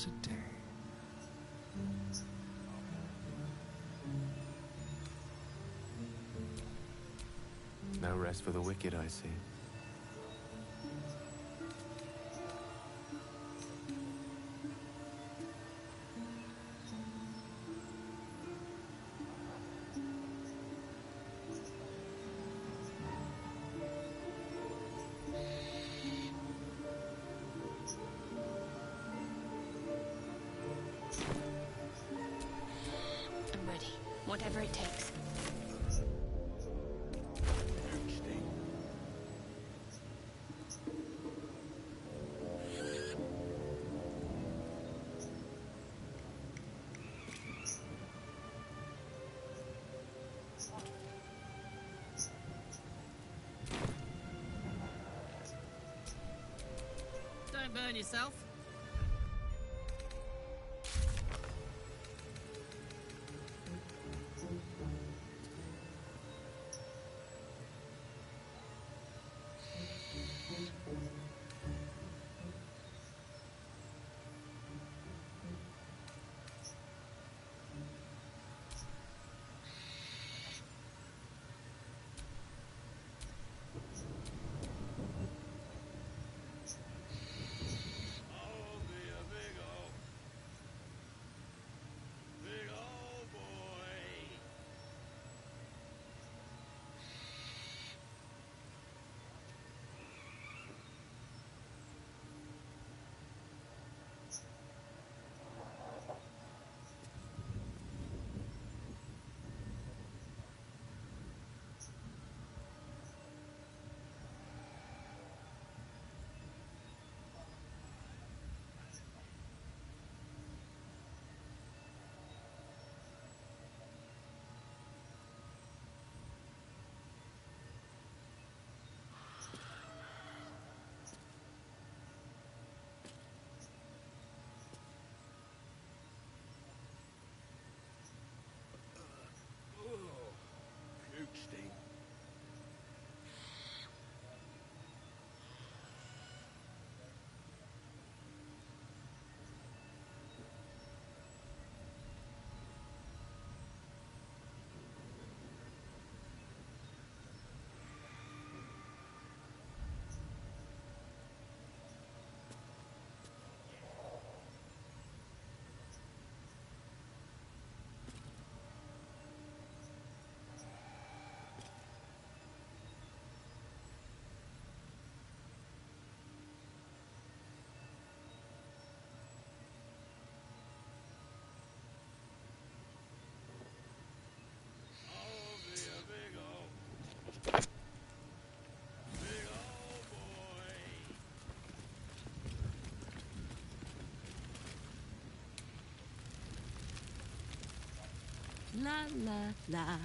a day. No rest for the wicked, I see. I'm ready. Whatever it takes. Don't burn yourself. La la la.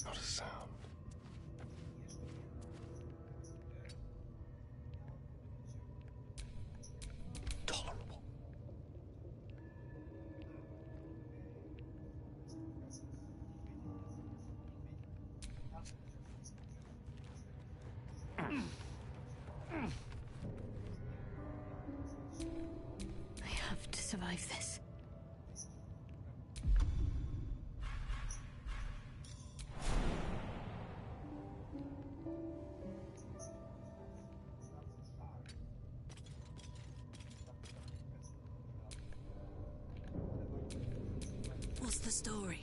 Not a sound. Tolerable. I have to survive this. What's the story?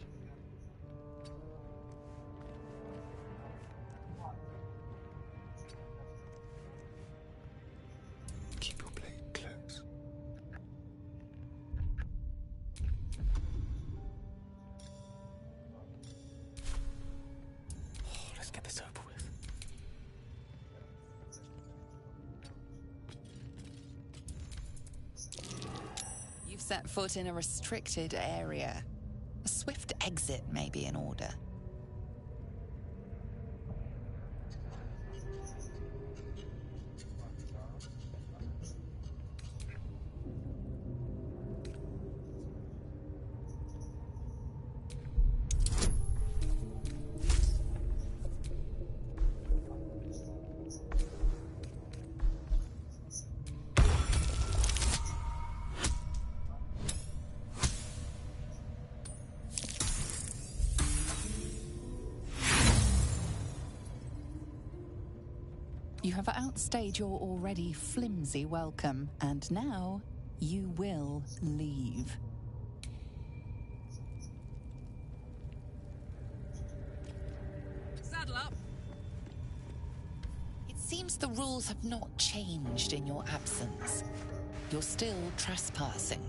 Keep your blade close. Oh, let's get this over with. You've set foot in a restricted area. A swift exit may be in order. You have outstayed your already flimsy welcome, and now you will leave. Saddle up. It seems the rules have not changed in your absence. You're still trespassing.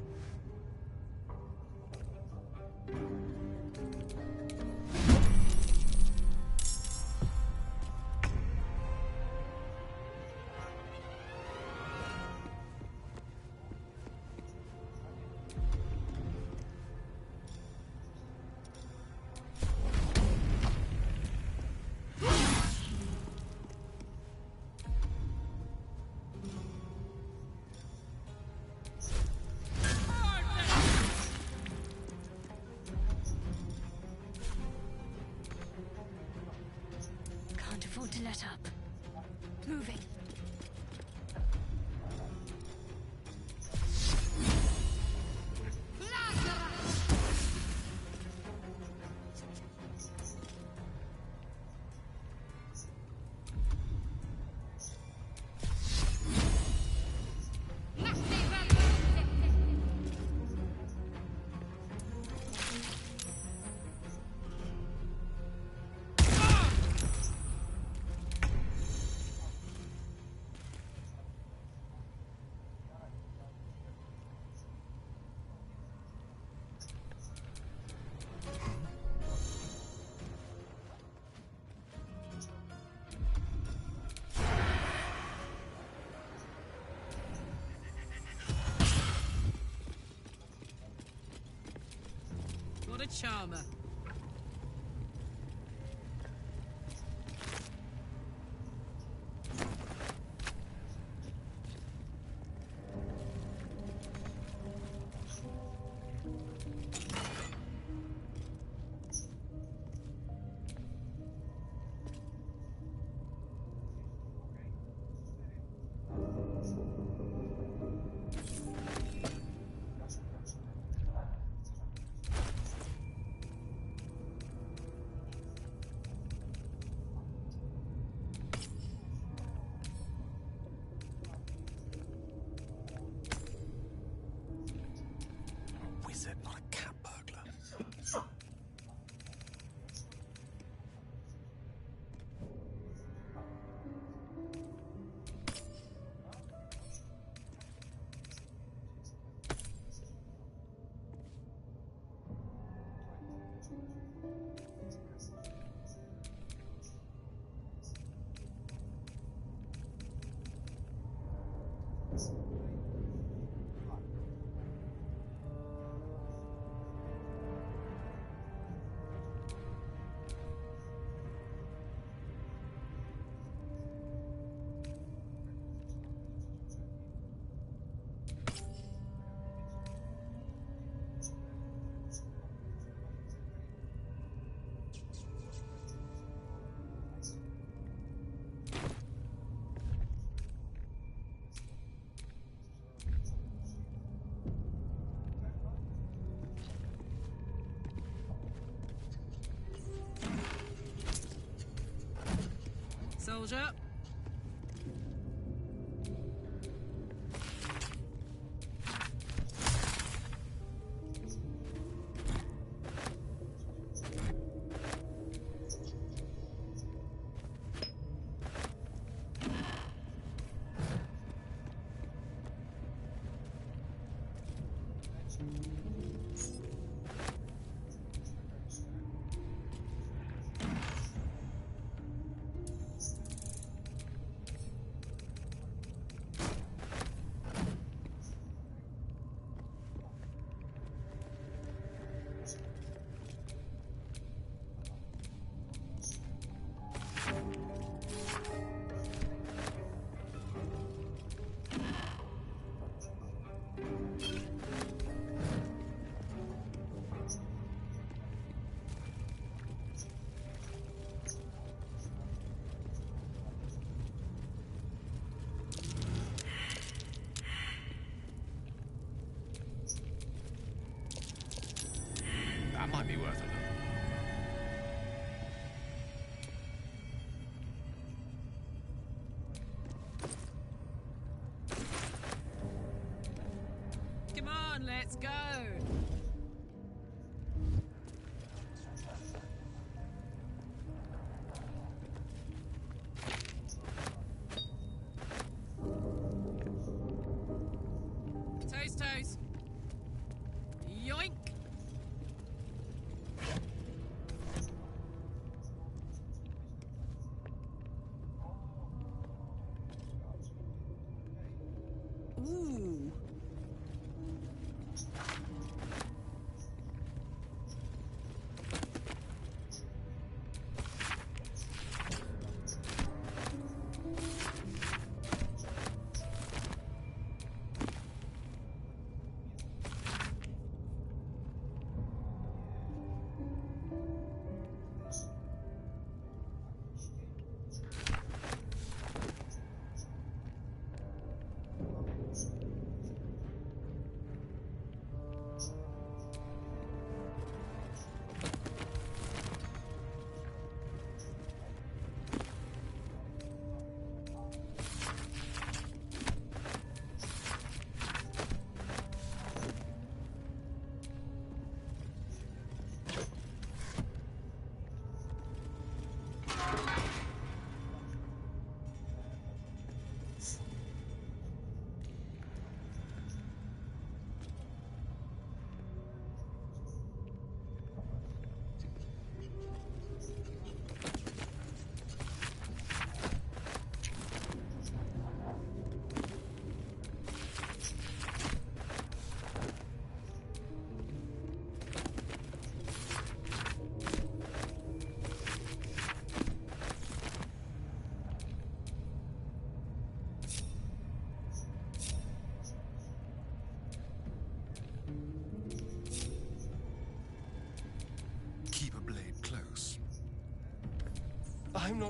Can't afford to let up. Moving. charmer. A wizard, not a cat burglar. Soldier. That might be worth a look. Come on, let's go. Toast, toast. Yoink. Ooh.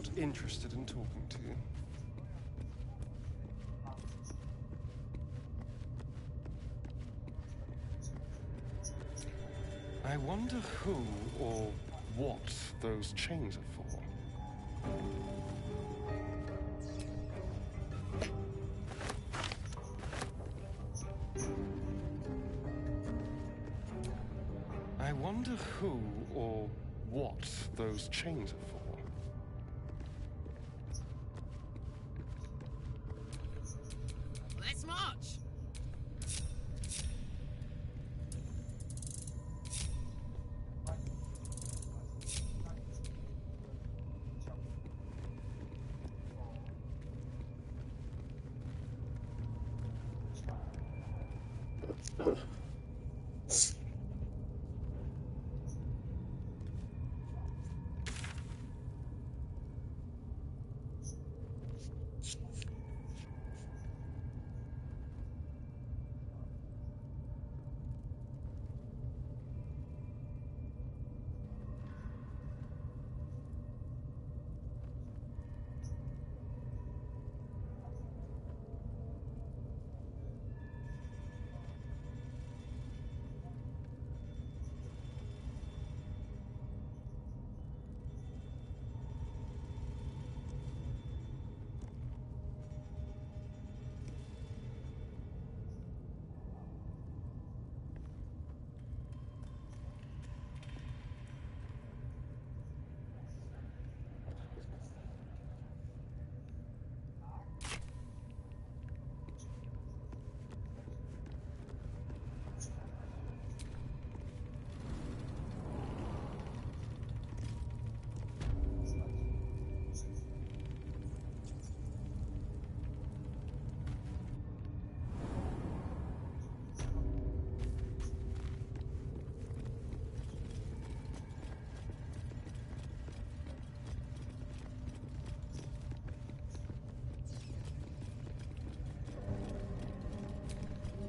not interested in talking to you. I wonder who or what those chains are for. I wonder who or what those chains are for. Let's march!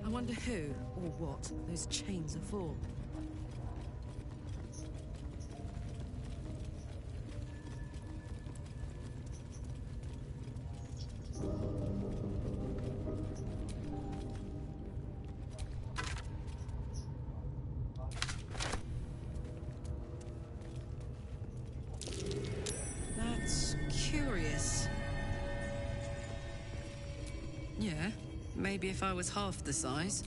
I wonder who or what those chains are for. That's curious. Yeah, maybe if I was half the size.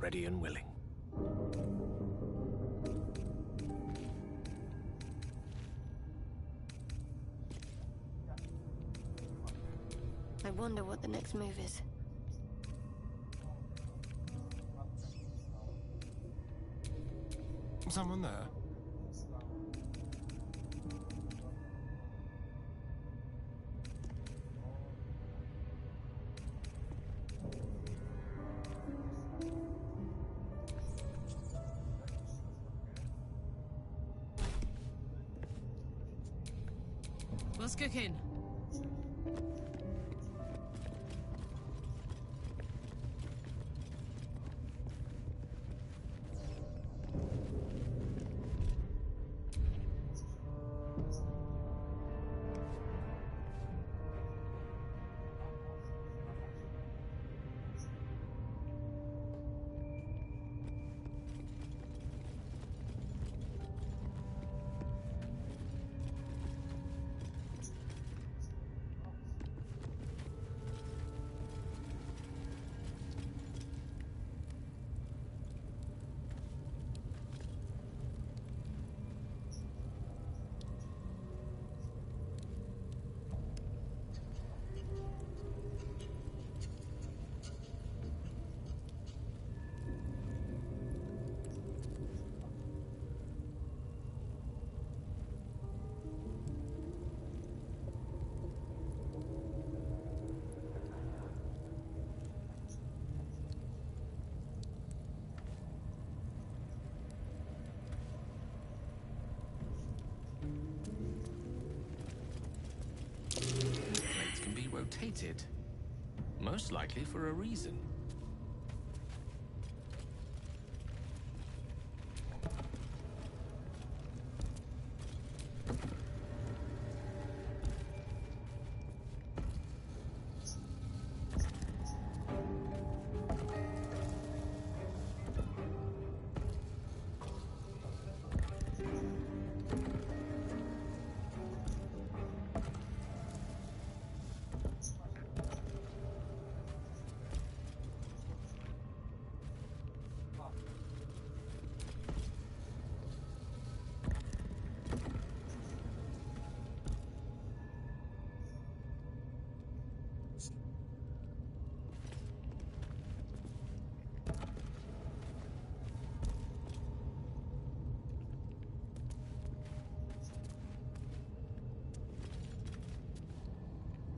ready and willing. I wonder what the next move is. Someone there? What's cooking? Plates can be rotated. Most likely for a reason.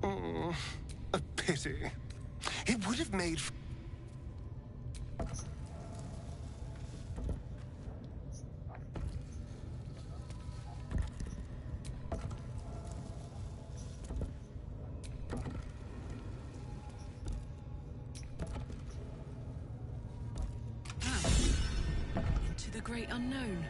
Oh, a pity. It would have made... Into the great unknown.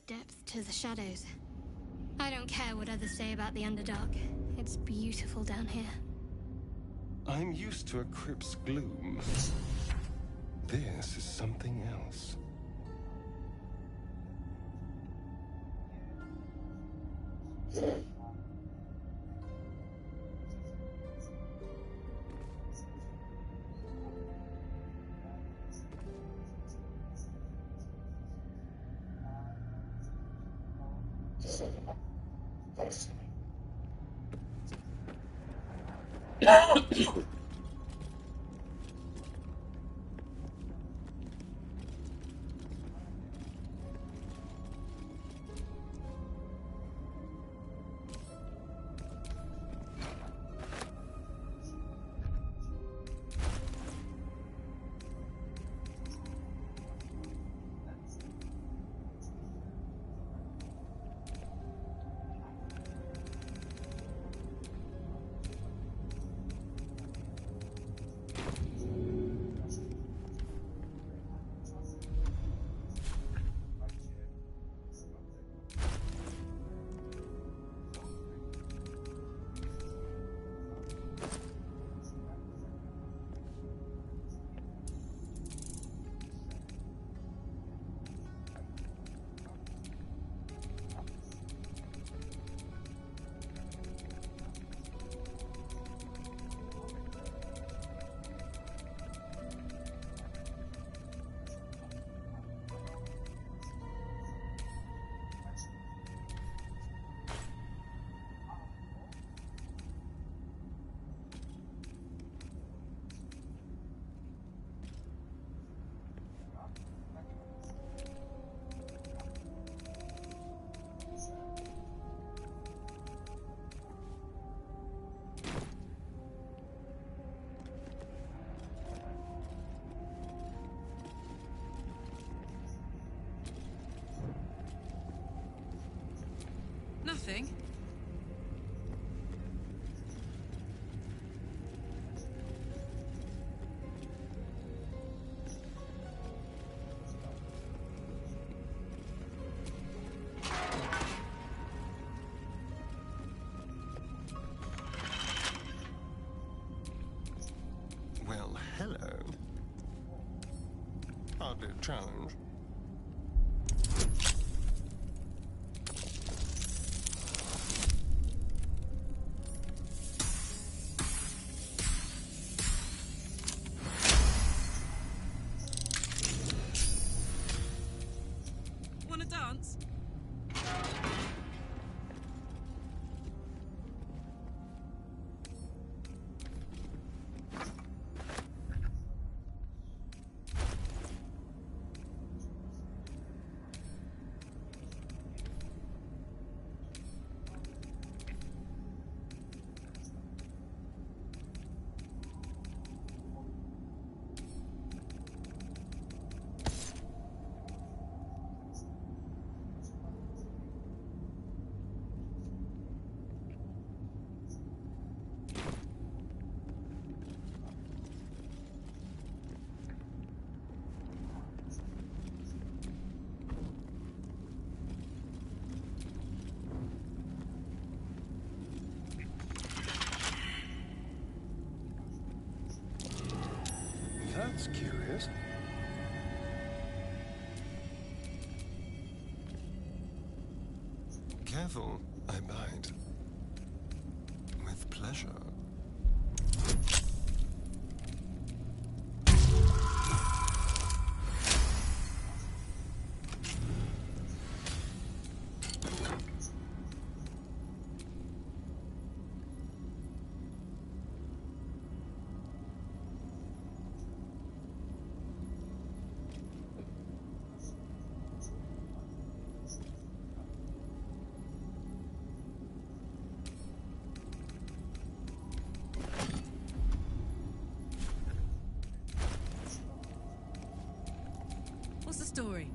Depth to the shadows. I don't care what others say about the Underdark. It's beautiful down here. I'm used to a crypt's gloom. This is something else. thing? Well, hello. Hardly a challenge. Wanna dance? That's curious. Careful, I bite. With pleasure. What's the story?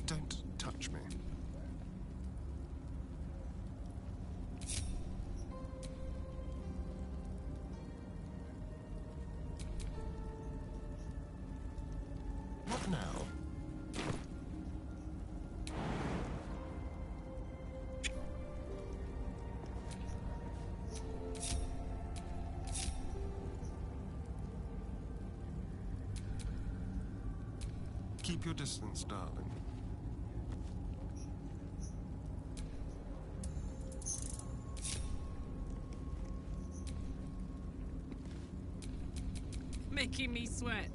Don't touch me. What now? Keep your distance, darling. Making me sweat.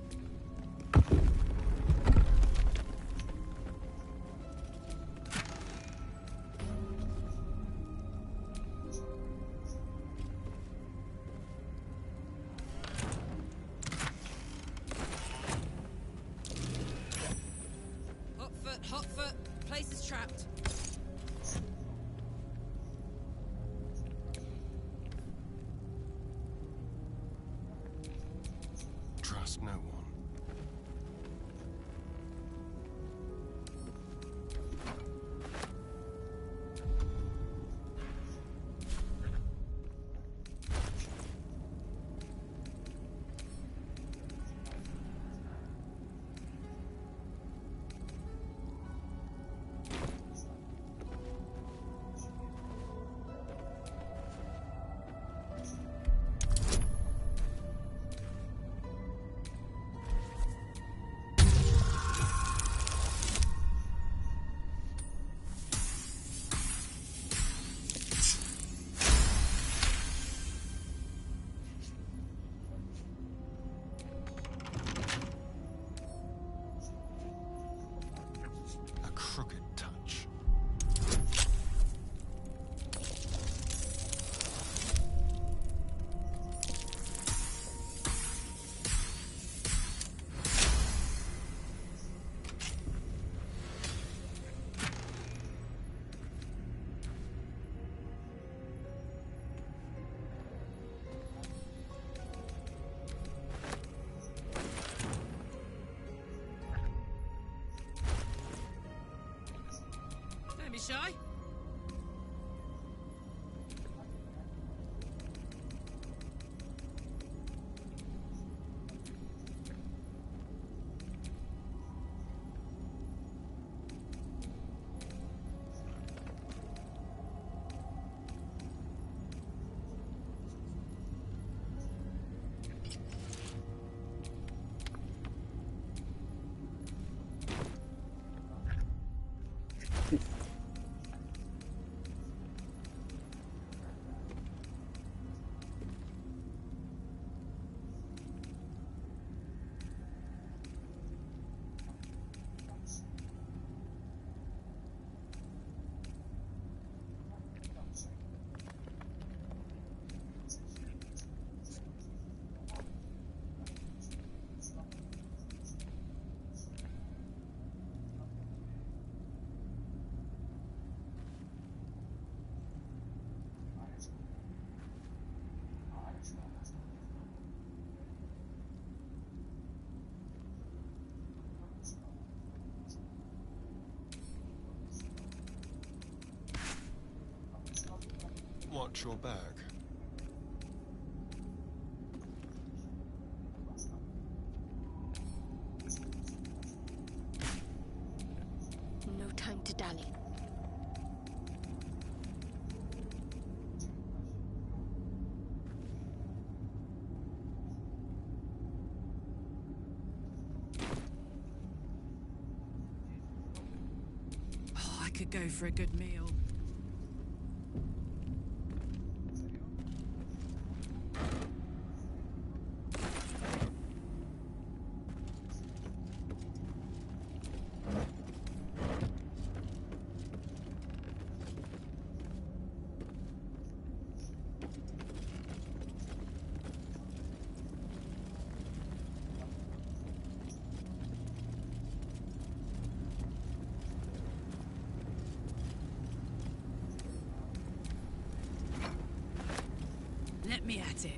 Hot foot. Place is trapped. Trust no one. shy? Watch your back. No time to dally. Oh, I could go for a good meal. Let me at it.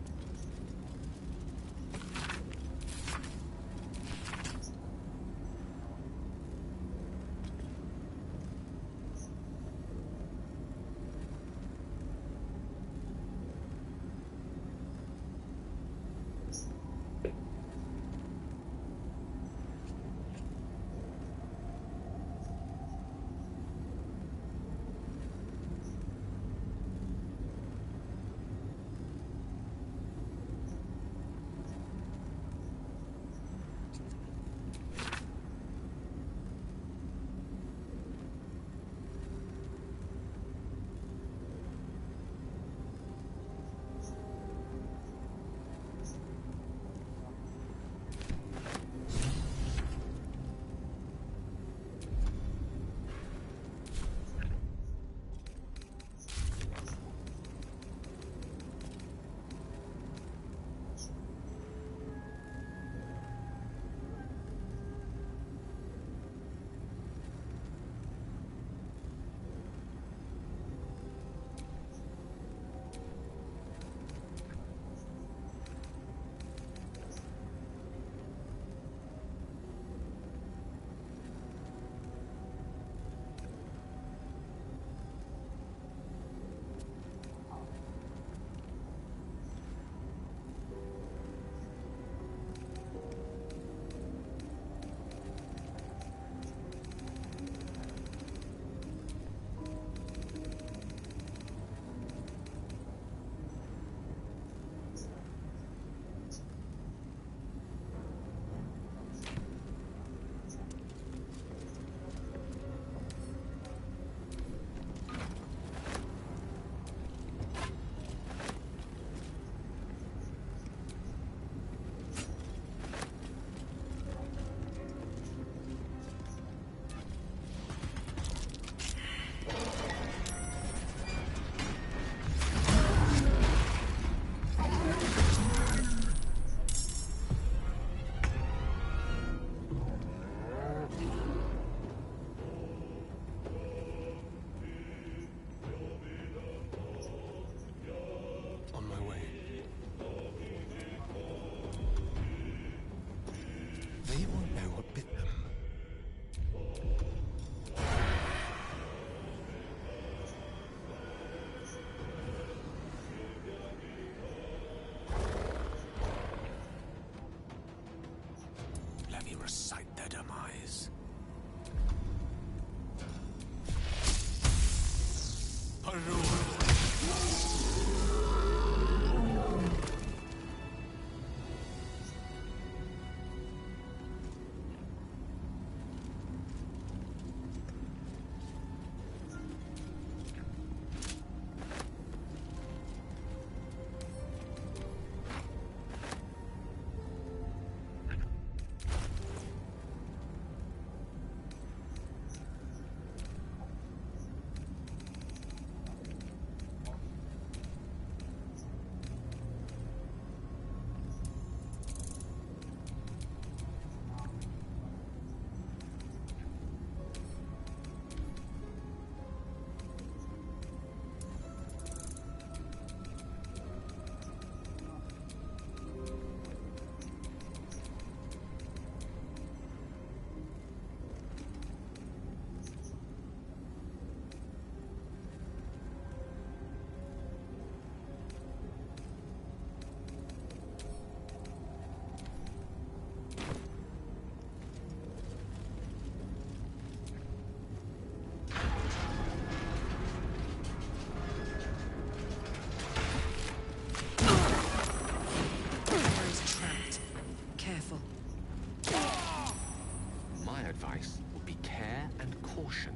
advice would be care and caution.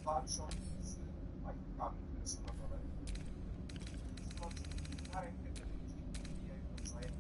Walczą z majtkami, które są na dole. Stąd na rękę te ludzie bijają nawzajem.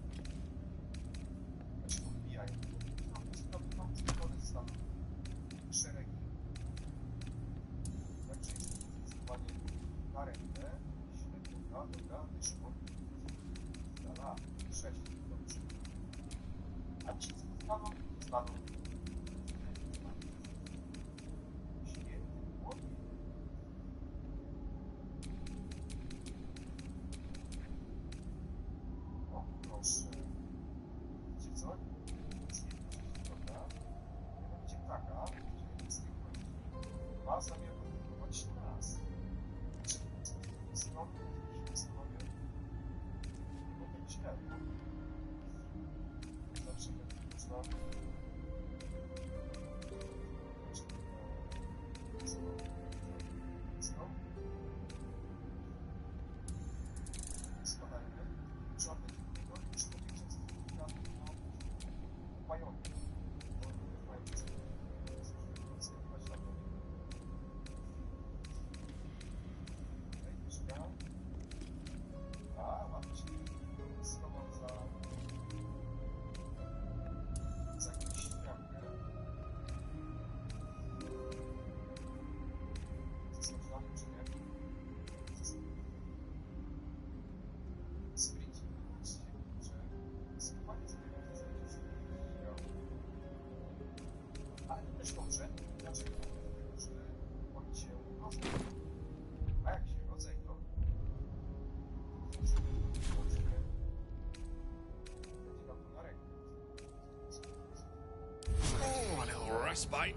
Oh, a little respite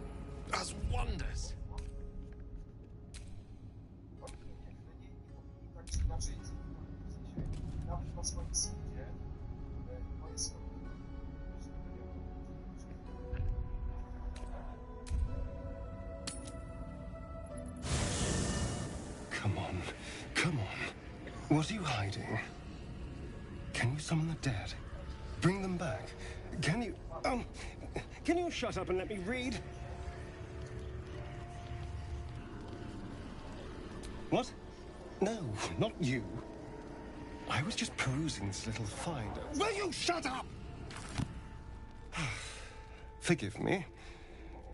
does wonders. Come on. Come on. What are you hiding? Can you summon the dead? Bring them back. Can you... Can you shut up and let me read? What? No, not you. I was just perusing this little find. Will you shut up? Forgive me.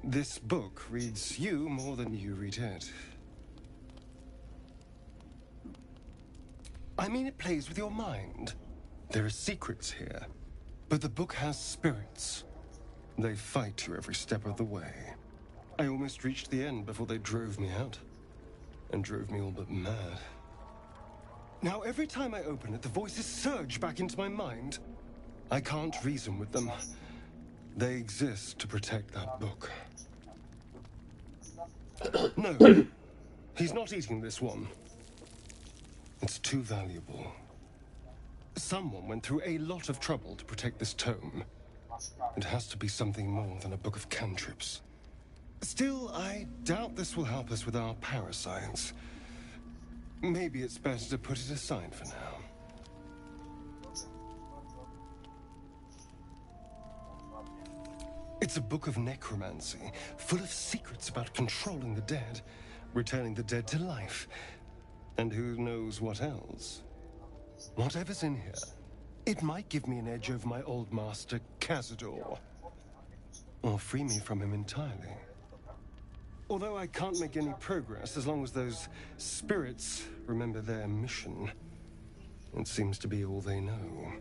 This book reads you more than you read it. I mean, it plays with your mind. There are secrets here. But the book has spirits. They fight you every step of the way. I almost reached the end before they drove me out. And drove me all but mad. Now, every time I open it, the voices surge back into my mind. I can't reason with them. They exist to protect that book. No, he's not eating this one. It's too valuable. Someone went through a lot of trouble to protect this tome. It has to be something more than a book of cantrips. Still, I doubt this will help us with our parascience. Maybe it's better to put it aside for now. It's a book of necromancy, full of secrets about controlling the dead, returning the dead to life, and who knows what else. Whatever's in here, it might give me an edge over my old master, Cazador, or free me from him entirely. Although I can't make any progress as long as those spirits remember their mission. It seems to be all they know.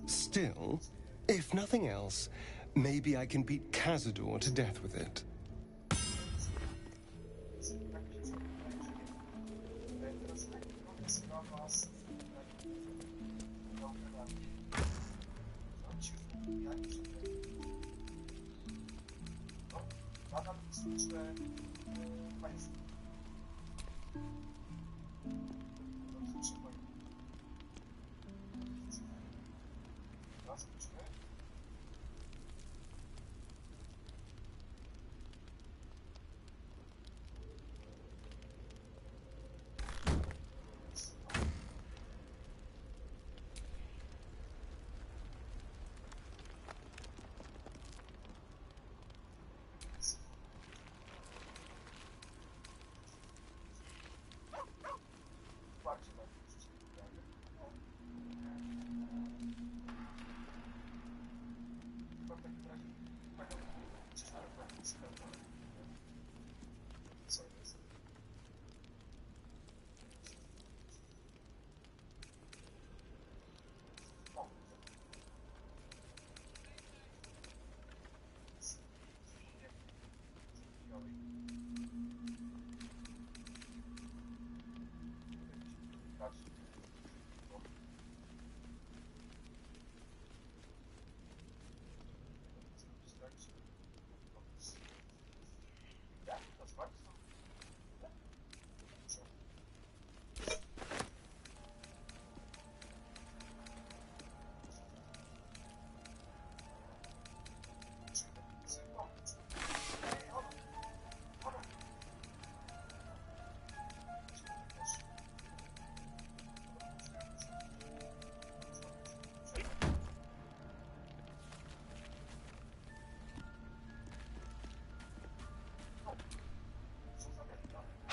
Still, if nothing else, maybe I can beat Cazador to death with it.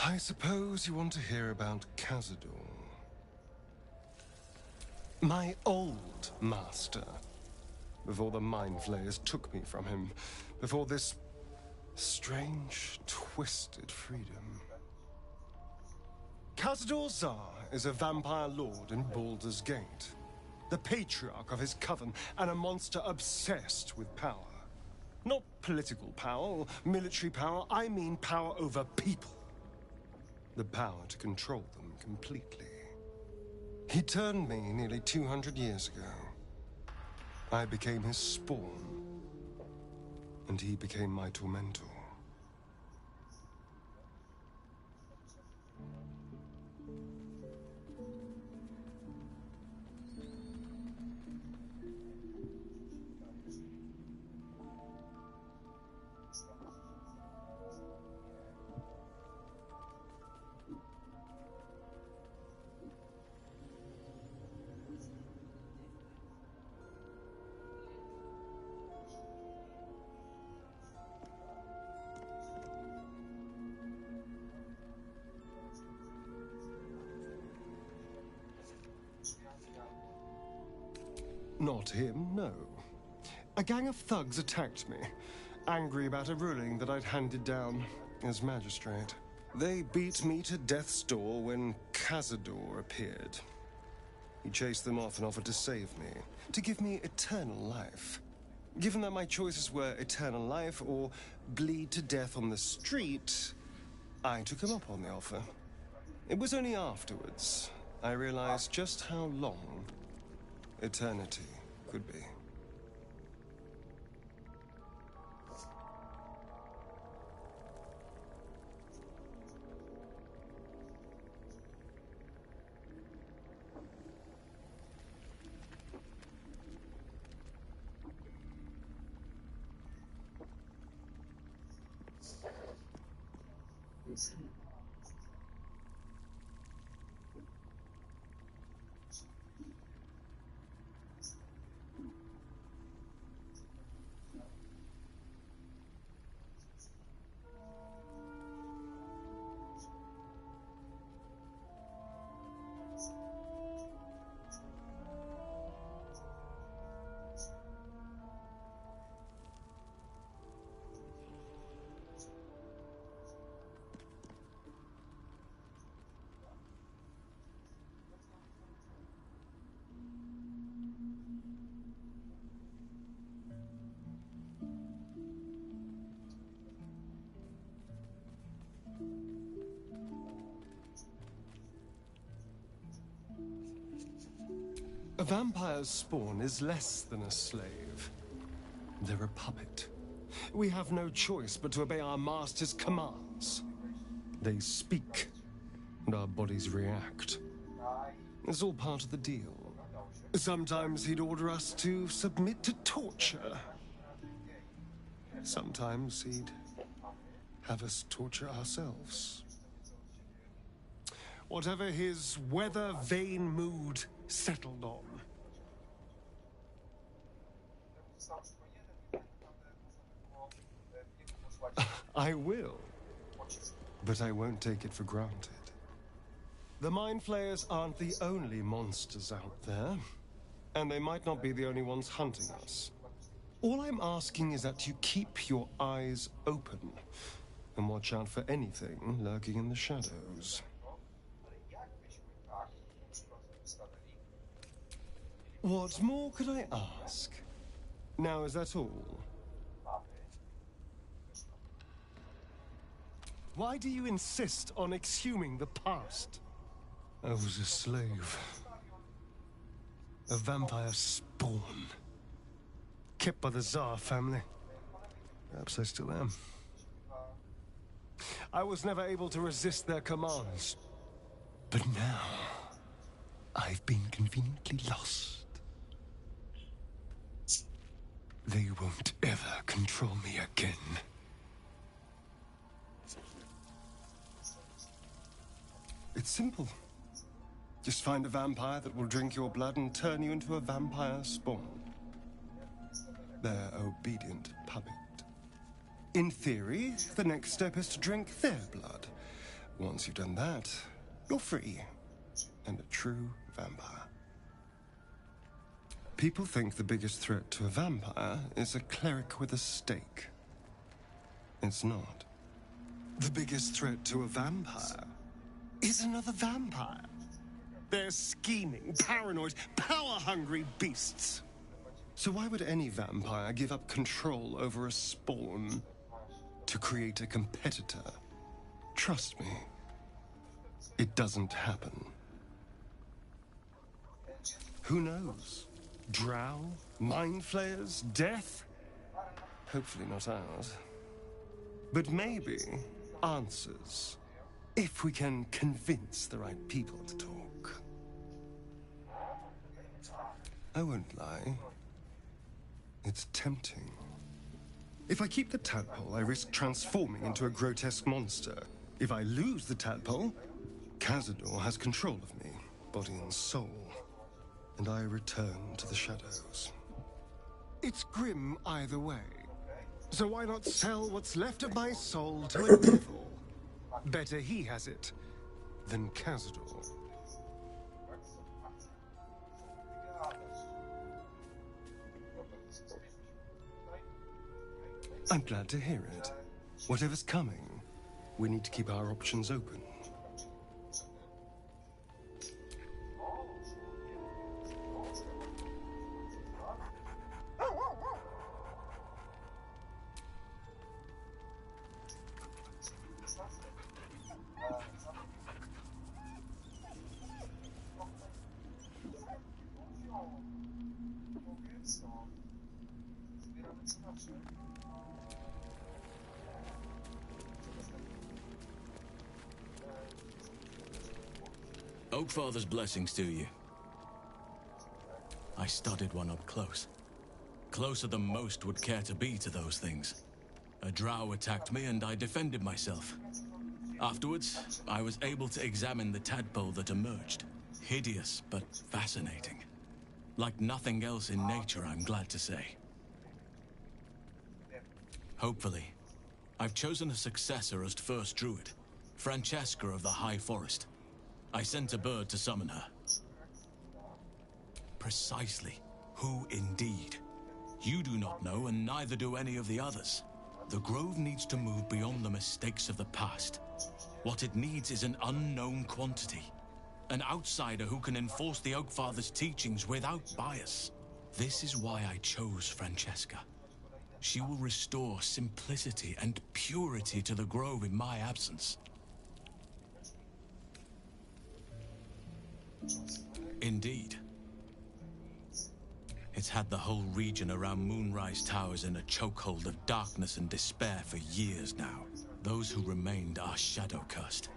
I suppose you want to hear about Cazador. My old master. Before the Mind Flayers took me from him. Before this strange, twisted freedom. Cazador Zar is a vampire lord in Baldur's Gate. The patriarch of his coven, and a monster obsessed with power. Not political power or military power, I mean power over people. The power to control them completely. He turned me nearly 200 years ago. I became his spawn, and he became my tormentor. Not him, no. A gang of thugs attacked me, angry about a ruling that I'd handed down as magistrate. They beat me to death's door when Cazador appeared. He chased them off and offered to save me, to give me eternal life. Given that my choices were eternal life or bleed to death on the street, I took him up on the offer. It was only afterwards I realized just how long eternity could be. A vampire's spawn is less than a slave. They're a puppet. We have no choice but to obey our master's commands. They speak, and our bodies react. It's all part of the deal. Sometimes he'd order us to submit to torture. Sometimes he'd have us torture ourselves. Whatever his weather-vane mood settled on. I will, but I won't take it for granted. The Mind Flayers aren't the only monsters out there, and they might not be the only ones hunting us. All I'm asking is that you keep your eyes open and watch out for anything lurking in the shadows. What more could I ask? Now, is that all? Why do you insist on exhuming the past? I was a slave. A vampire spawn. Kept by the Tsar family. Perhaps I still am. I was never able to resist their commands. But now, I've been conveniently lost. They won't ever control me again. It's simple. Just find a vampire that will drink your blood and turn you into a vampire spawn. Their obedient puppet. In theory, the next step is to drink their blood, Once you've done that, you're free. And a true vampire. People think the biggest threat to a vampire is a cleric with a stake. It's not. The biggest threat to a vampire is another vampire. They're scheming, paranoid, power-hungry beasts. So why would any vampire give up control over a spawn to create a competitor? Trust me, it doesn't happen. Who knows? Drow? Mind flayers? Death? Hopefully not ours. But maybe answers, if we can convince the right people to talk. I won't lie. It's tempting. If I keep the tadpole, I risk transforming into a grotesque monster. If I lose the tadpole, Cazador has control of me, body and soul, and I return to the shadows. It's grim either way. So why not sell what's left of my soul to a devil? Better he has it than Cazador. I'm glad to hear it. Whatever's coming, we need to keep our options open. Oakfather's blessings to you. I studied one up close. Closer than most would care to be to those things. A drow attacked me and I defended myself. Afterwards, I was able to examine the tadpole that emerged. Hideous, but fascinating. Like nothing else in nature, I'm glad to say. Hopefully, I've chosen a successor as first druid, Francesca of the High Forest. I sent a bird to summon her. Precisely. Who indeed? You do not know, and neither do any of the others. The Grove needs to move beyond the mistakes of the past. What it needs is an unknown quantity. An outsider who can enforce the Oakfather's teachings without bias. This is why I chose Francesca. She will restore simplicity and purity to the Grove in my absence. Indeed. It's had the whole region around Moonrise Towers in a chokehold of darkness and despair for years now. Those who remained are shadow-cursed.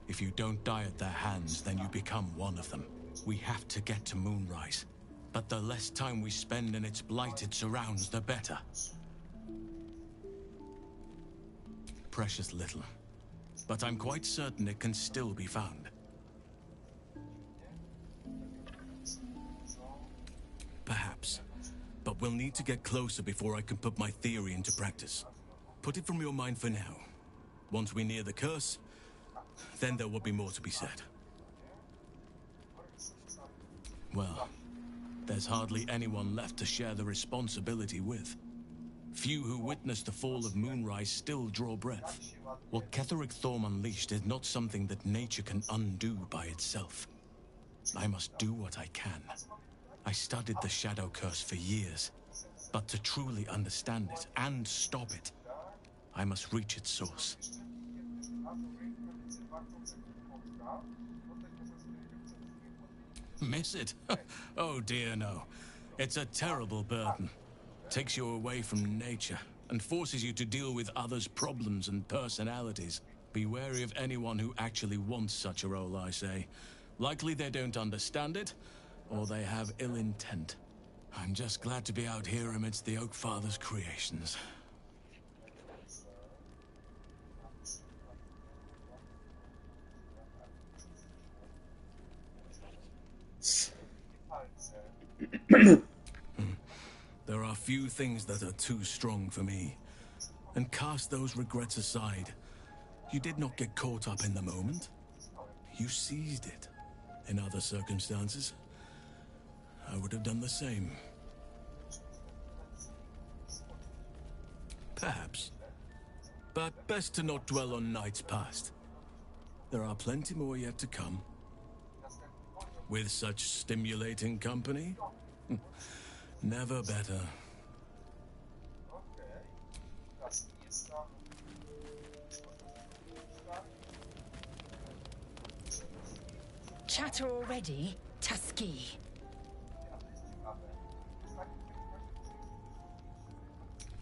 If you don't die at their hands, then you become one of them. We have to get to Moonrise. But the less time we spend in its blighted surrounds, the better. Precious little. But I'm quite certain it can still be found. Perhaps. But we'll need to get closer before I can put my theory into practice. Put it from your mind for now. Once we near the curse, then there will be more to be said. Well, there's hardly anyone left to share the responsibility with. Few who witnessed the fall of Moonrise still draw breath. What Ketheric Thorm unleashed is not something that nature can undo by itself. I must do what I can. I studied the Shadow Curse for years, but to truly understand it and stop it, I must reach its source. Miss it? Oh dear, no. It's a terrible burden. Takes you away from nature and forces you to deal with others' problems and personalities. Be wary of anyone who actually wants such a role, I say. Likely they don't understand it, or they have ill intent. I'm just glad to be out here amidst the Oakfather's creations. There are few things that are too strong for me. And cast those regrets aside. You did not get caught up in the moment. You seized it. In other circumstances, I would have done the same. Perhaps. But best to not dwell on nights past. There are plenty more yet to come. With such stimulating company, never better. Chatter already, Tusky.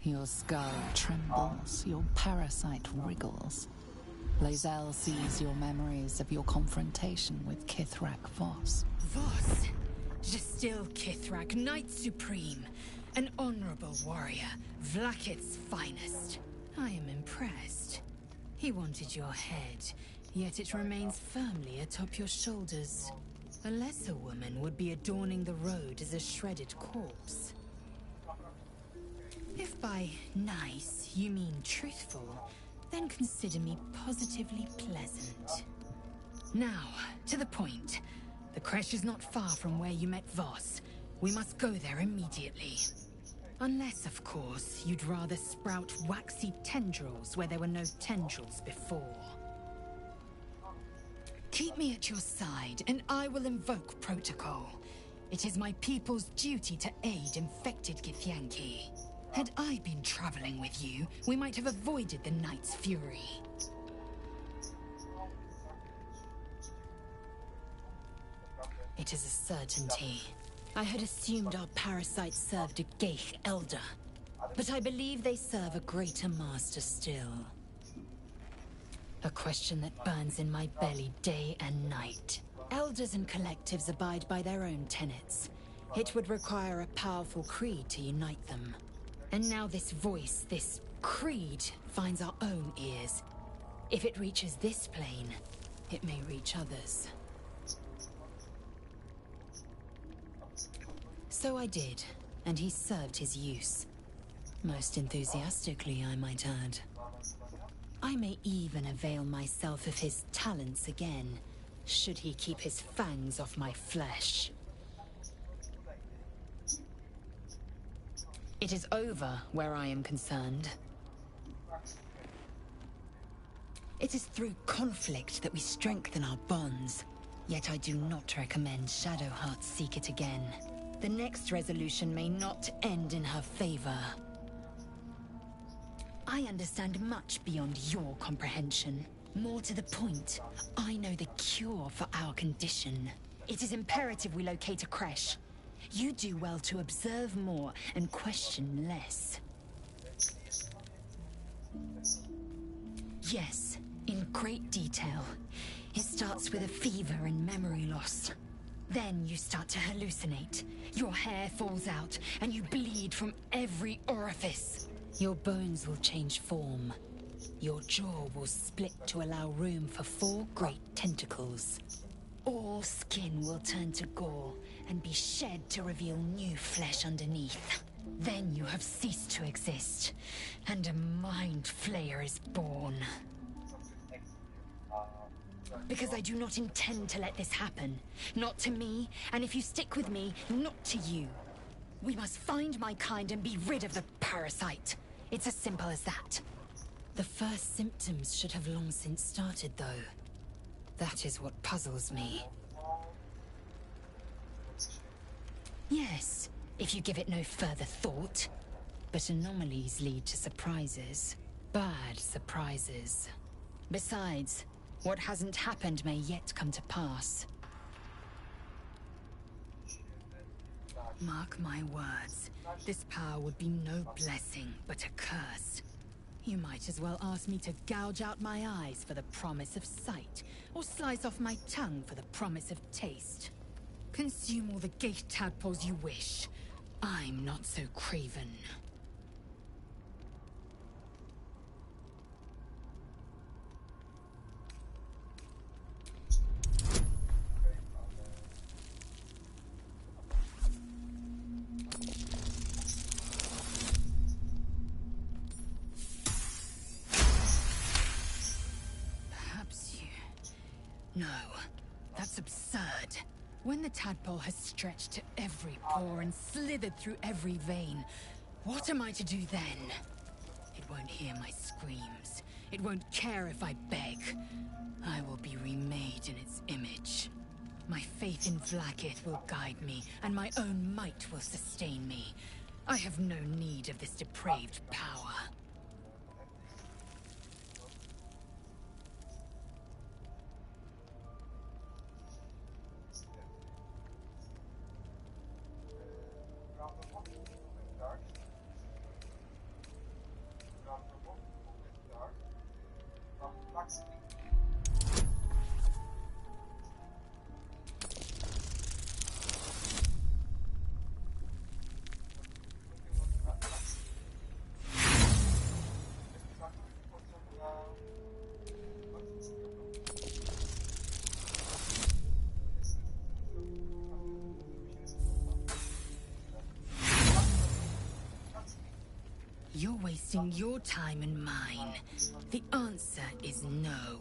Your skull trembles, your parasite wriggles. Lae'zel sees your memories of your confrontation with Kithrak Voss. Voss? Still Kithrak, Knight Supreme. An honorable warrior, Vlakith's finest. I am impressed. He wanted your head, yet it remains firmly atop your shoulders. A lesser woman would be adorning the road as a shredded corpse. If by nice you mean truthful, then consider me positively pleasant. Now, to the point. The creche is not far from where you met Voss. We must go there immediately. Unless, of course, you'd rather sprout waxy tendrils where there were no tendrils before. Keep me at your side, and I will invoke protocol. It is my people's duty to aid infected Githyanki. Had I been traveling with you, we might have avoided the Knight's fury. It is a certainty. I had assumed our parasites served a Geich elder, but I believe they serve a greater master still. A question that burns in my belly day and night. Elders and collectives abide by their own tenets. It would require a powerful creed to unite them. And now this voice, this creed, finds our own ears. If it reaches this plane, it may reach others. So I did, and he served his use. Most enthusiastically, I might add. I may even avail myself of his talents again, should he keep his fangs off my flesh. It is over where I am concerned. It is through conflict that we strengthen our bonds. Yet I do not recommend Shadowheart seek it again. The next resolution may not end in her favor. I understand much beyond your comprehension. More to the point, I know the cure for our condition. It is imperative we locate a creche. You do well to observe more and question less. Yes, in great detail. It starts with a fever and memory loss. Then you start to hallucinate. Your hair falls out, and you bleed from every orifice. Your bones will change form. Your jaw will split to allow room for 4 great tentacles. All skin will turn to gore and be shed to reveal new flesh underneath. Then you have ceased to exist, and a mind flayer is born. Because I do not intend to let this happen. Not to me, and if you stick with me, not to you. We must find my kind and be rid of the parasite. It's as simple as that. The first symptoms should have long since started, though. That is what puzzles me. Yes, if you give it no further thought. But anomalies lead to surprises. Bad surprises. Besides, what hasn't happened may yet come to pass. Mark my words. This power would be no blessing, but a curse. You might as well ask me to gouge out my eyes for the promise of sight, or slice off my tongue for the promise of taste. Consume all the gate tadpoles you wish. I'm not so craven. No, that's absurd. When the tadpole has stretched to every pore and slithered through every vein, what am I to do then? It won't hear my screams. It won't care if I beg. I will be remade in its image. My faith in Vlaakith will guide me, and my own might will sustain me. I have no need of this depraved power. You're wasting your time and mine. The answer is no.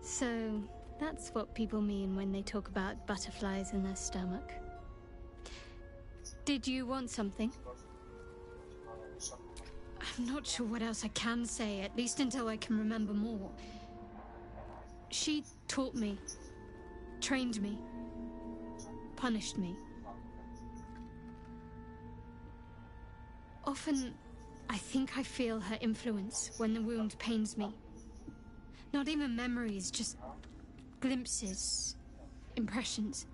So, that's what people mean when they talk about butterflies in their stomach. Did you want something? I'm not sure what else I can say, at least until I can remember more. She taught me, trained me, punished me. Often, I think I feel her influence when the wound pains me. Not even memories, just glimpses, impressions.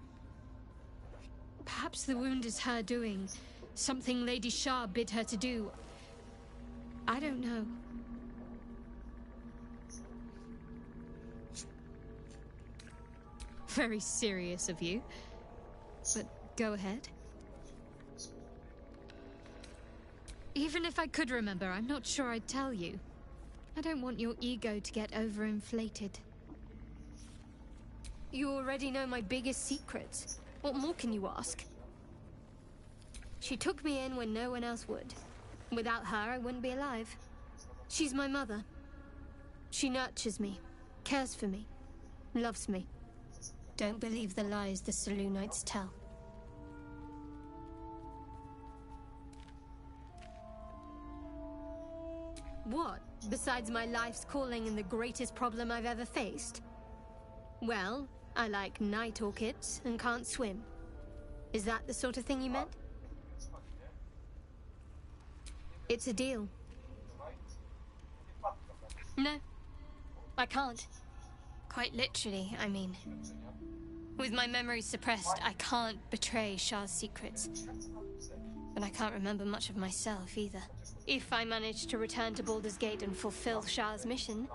Perhaps the wound is her doing, something Lady Shah bid her to do. I don't know. Very serious of you, but go ahead. Even if I could remember, I'm not sure I'd tell you. I don't want your ego to get overinflated. You already know my biggest secrets. What more can you ask? She took me in when no one else would. Without her, I wouldn't be alive. She's my mother. She nurtures me, cares for me, loves me. Don't believe the lies the Selûnites tell. What, besides my life's calling and the greatest problem I've ever faced? Well, I like night orchids and can't swim. Is that the sort of thing you meant? It's a deal. No, I can't. Quite literally, I mean. With my memories suppressed, I can't betray Shah's secrets. But I can't remember much of myself either. If I manage to return to Baldur's Gate and fulfill Shah's mission,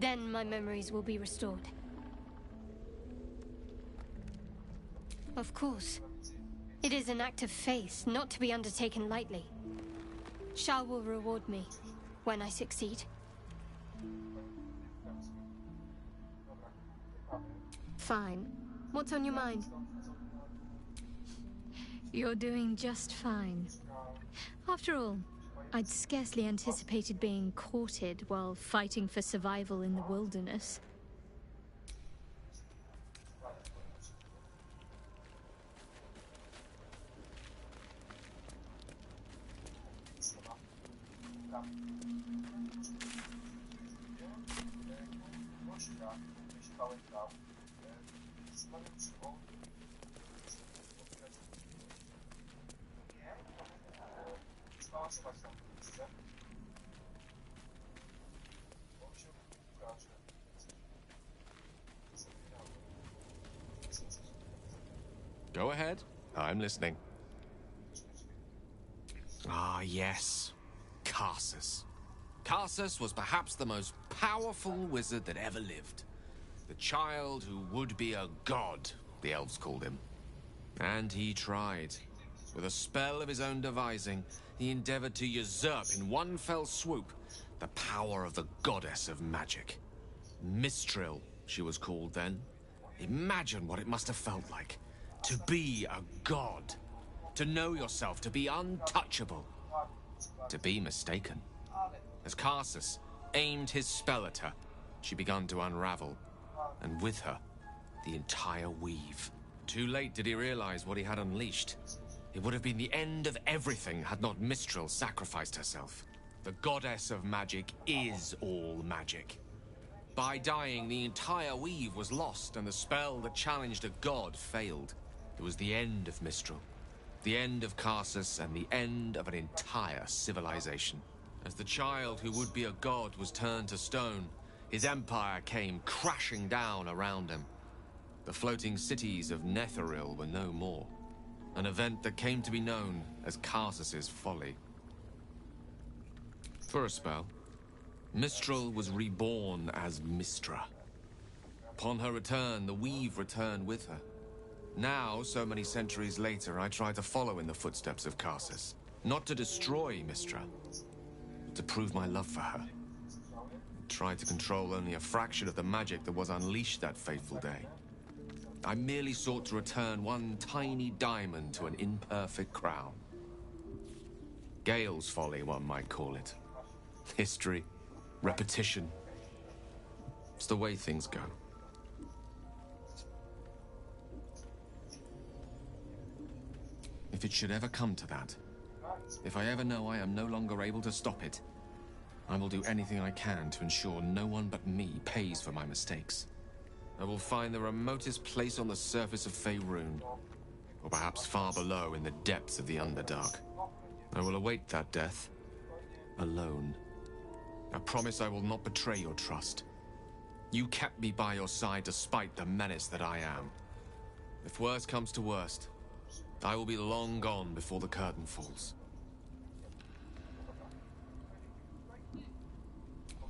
then my memories will be restored. Of course. It is an act of faith, not to be undertaken lightly. Shah will reward me when I succeed. Fine. What's on your mind? You're doing just fine. After all, I'd scarcely anticipated being courted while fighting for survival in the wilderness. Go ahead. I'm listening. Ah, yes. Karsus. Karsus was perhaps the most powerful wizard that ever lived. The child who would be a god, the elves called him. And he tried. With a spell of his own devising, he endeavored to usurp in one fell swoop The power of the goddess of magic. Mistral, she was called then. Imagine what it must have felt like. To be a god. To know yourself, to be untouchable. To be mistaken. As Karsus aimed his spell at her, she began to unravel. And with her, the entire weave. Too late did he realize what he had unleashed. It would have been the end of everything had not Mistral sacrificed herself. The goddess of magic is all magic. By dying, the entire weave was lost, and the spell that challenged a god failed. It was the end of Mistral, the end of Karsus, and the end of an entire civilization. As the child who would be a god was turned to stone, his empire came crashing down around him. The floating cities of Netheril were no more. An event that came to be known as Karsus's folly. For a spell, Mistral was reborn as Mistra. Upon her return, the weave returned with her. Now, so many centuries later, I try to follow in the footsteps of Karsus. Not to destroy Mistra, but to prove my love for her. Try to control only a fraction of the magic that was unleashed that fateful day. I merely sought to return one tiny diamond to an imperfect crown. Gale's folly, one might call it. History, repetition. It's the way things go. If it should ever come to that, if I ever know I am no longer able to stop it, I will do anything I can to ensure no one but me pays for my mistakes. I will find the remotest place on the surface of Faerun, or perhaps far below in the depths of the Underdark. I will await that death, alone. I promise I will not betray your trust. You kept me by your side despite the menace that I am. If worst comes to worst, I will be long gone before the curtain falls.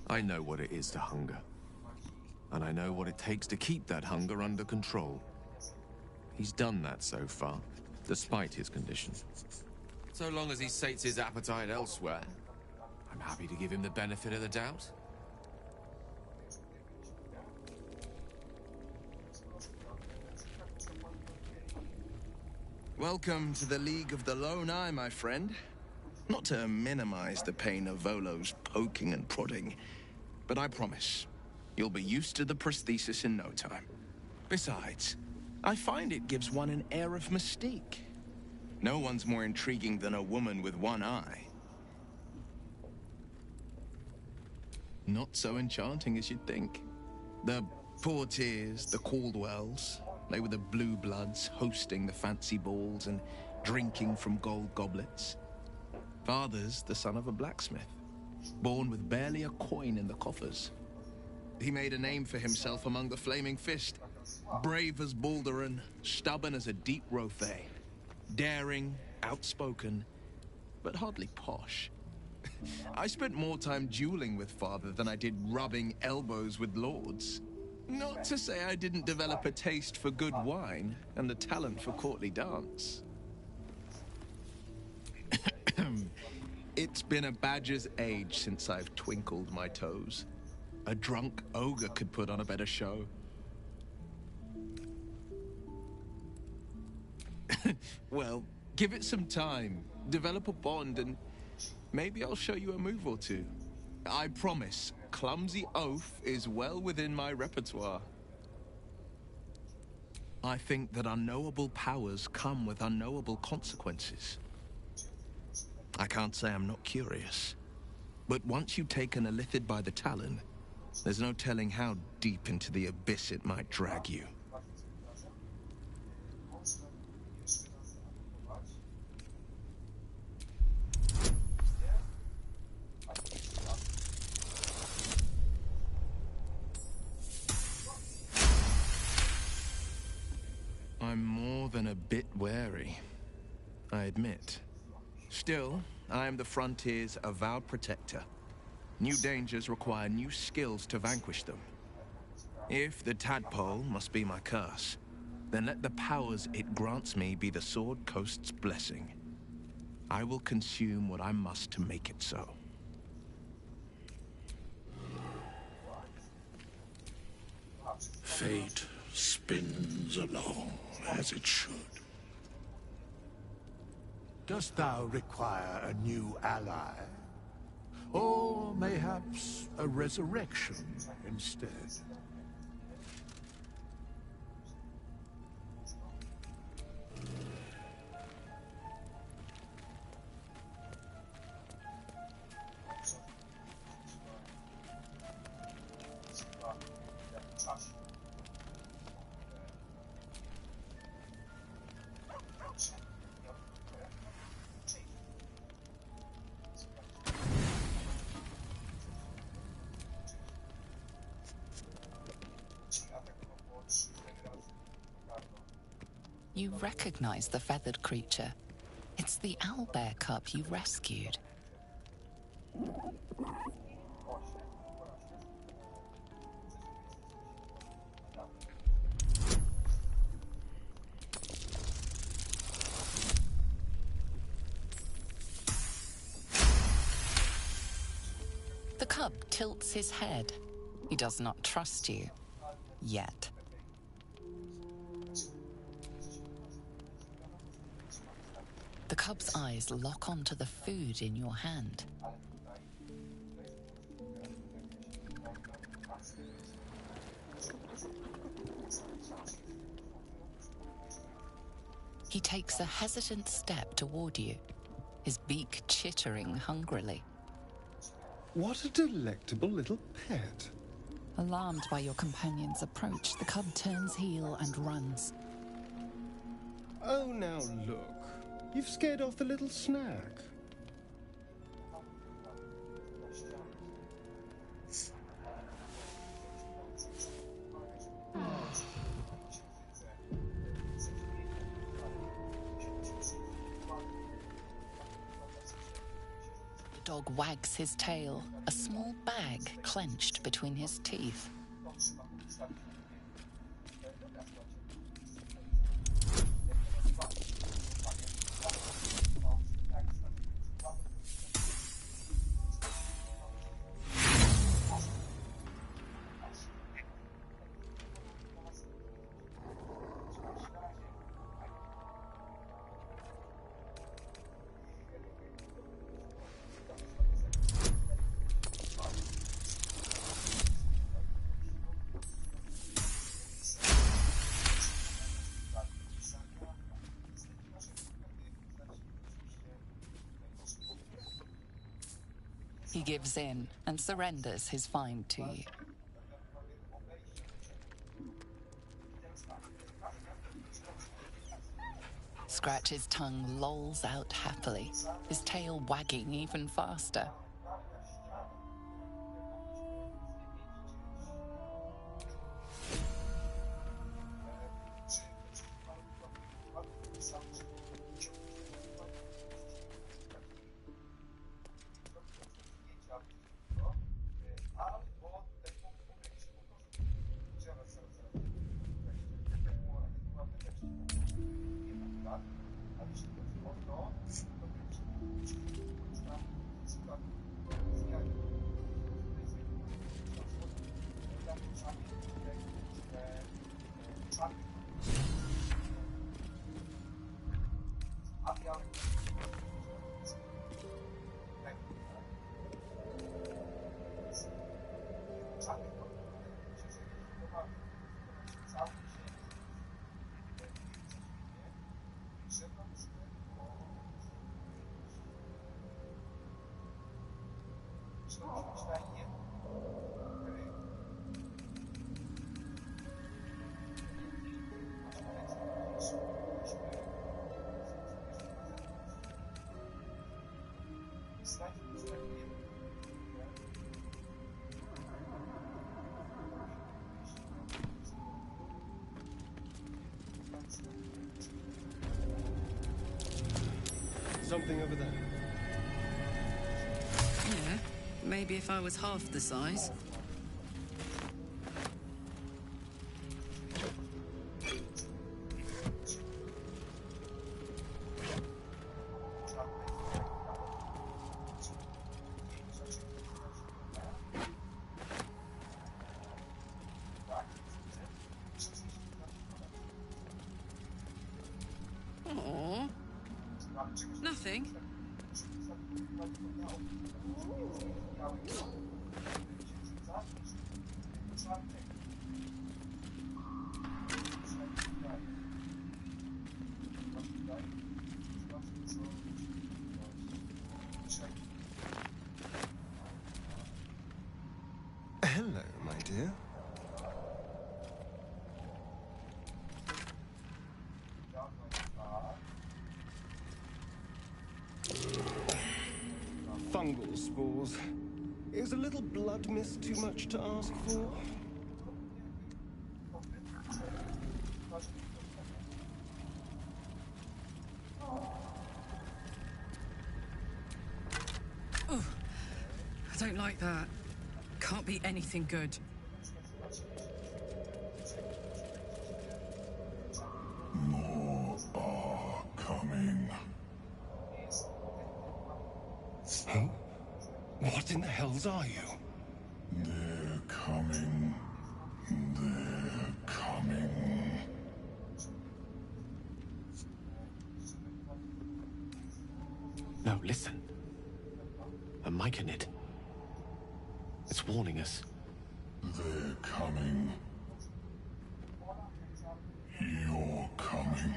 I know what it is to hunger. And I know what it takes to keep that hunger under control. He's done that so far, despite his condition. So long as he sates his appetite elsewhere, I'm happy to give him the benefit of the doubt. Welcome to the League of the Lone Eye, my friend. Not to minimize the pain of Volo's poking and prodding, but I promise, you'll be used to the prosthesis in no time. Besides, I find it gives one an air of mystique. No one's more intriguing than a woman with one eye. Not so enchanting as you'd think. The Portiers, the Caldwells, they were the blue bloods hosting the fancy balls and drinking from gold goblets. Father's the son of a blacksmith, born with barely a coin in the coffers. He made a name for himself among the Flaming Fist. Brave as Baldur and stubborn as a deep Rothay. Daring, outspoken, but hardly posh. I spent more time dueling with Father than I did rubbing elbows with lords. Not to say I didn't develop a taste for good wine and a talent for courtly dance. It's been a badger's age since I've twinkled my toes. A drunk ogre could put on a better show. Well, give it some time, develop a bond, and maybe I'll show you a move or two. I promise, clumsy oath is well within my repertoire. I think that unknowable powers come with unknowable consequences. I can't say I'm not curious, but once you've taken a lithid by the talon, there's no telling how deep into the abyss it might drag you. I'm more than a bit wary, I admit. Still, I am the Frontier's avowed protector. New dangers require new skills to vanquish them. If the tadpole must be my curse, then let the powers it grants me be the Sword Coast's blessing. I will consume what I must to make it so. fate spins along as it should. Dost thou require a new ally? Or mayhaps a resurrection instead? You recognize the feathered creature. It's the owlbear cub you rescued. The cub tilts his head. He does not trust you. Yet. The cub's eyes lock onto the food in your hand. He takes a hesitant step toward you, his beak chittering hungrily. What a delectable little pet. Alarmed by your companion's approach, the cub turns heel and runs. Oh, now look. You've scared off the little snack. The dog wags his tail, a small bag clenched between his teeth. He gives in and surrenders his find to you. Scratch's tongue lolls out happily, his tail wagging even faster. Something over there. Yeah, maybe if I was half the size. Nothing. Hello, my dear. Fungal spores. Is a little blood mist too much to ask for? Oh, I don't like that. Can't be anything good. More are coming. Huh? What in the hells are you? They're coming. They're coming. No, listen. A mic in it. It's warning us. They're coming. You're coming.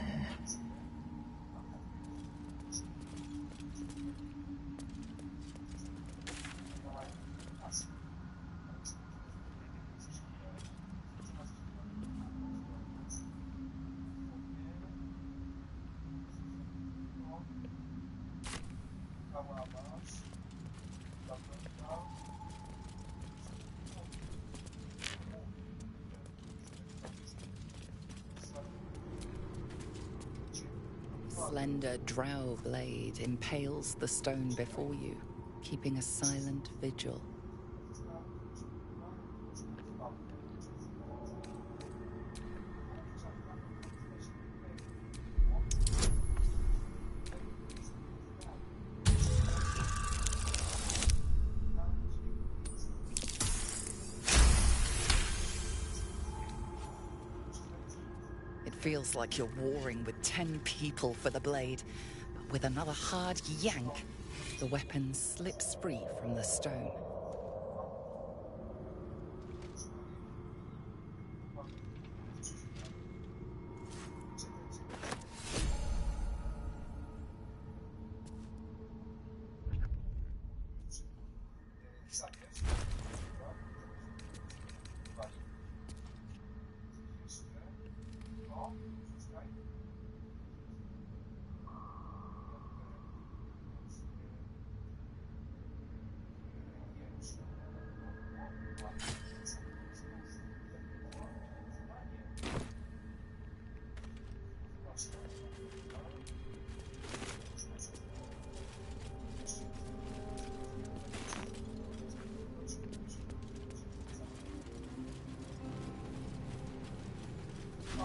Slender drow blade impales the stone before you, keeping a silent vigil. It feels like you're warring with 10 people for the blade, but with another hard yank, the weapon slips free from the stone.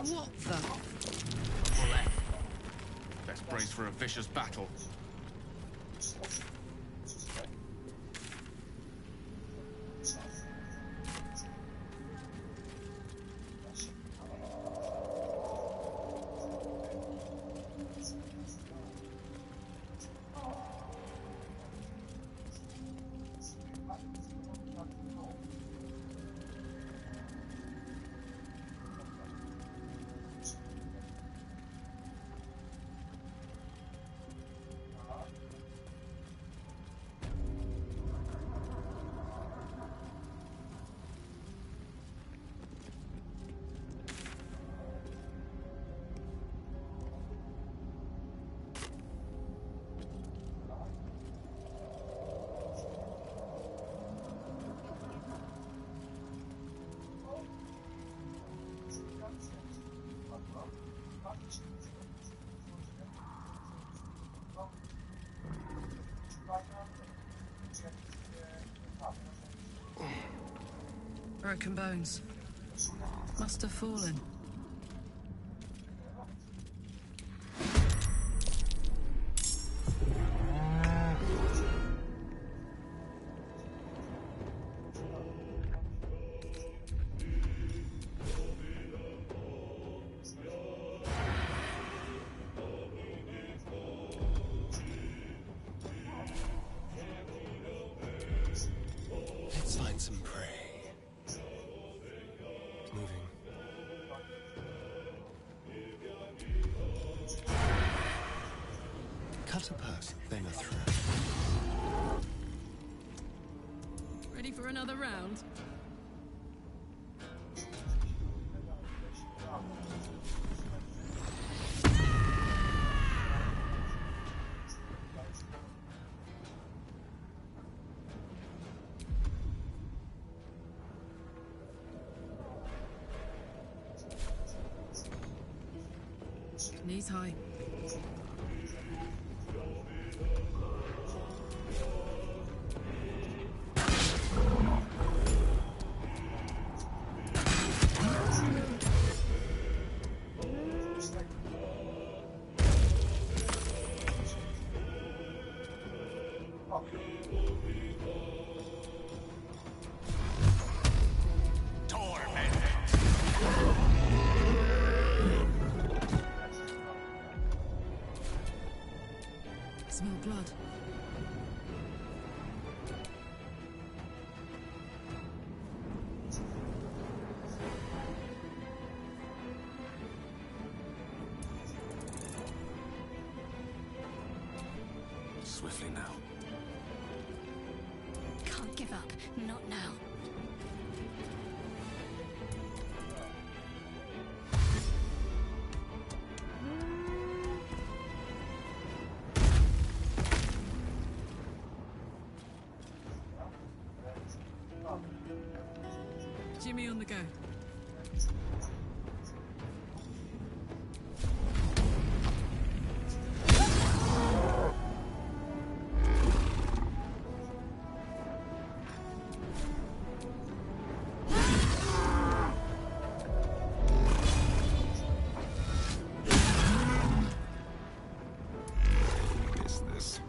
What the? Best brace for a vicious battle. Broken bones. Must have fallen. some prey. Moving. Cut a path, then a thread. Ready for another round? Knees high. Smell blood. Swiftly now. Can't give up. Not now. Jimmy on the go. Miss this.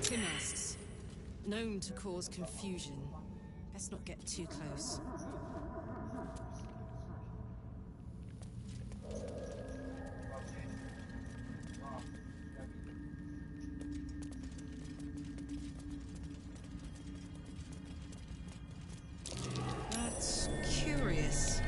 Tim asks, known to cause confusion. Let's not get too close. That's curious.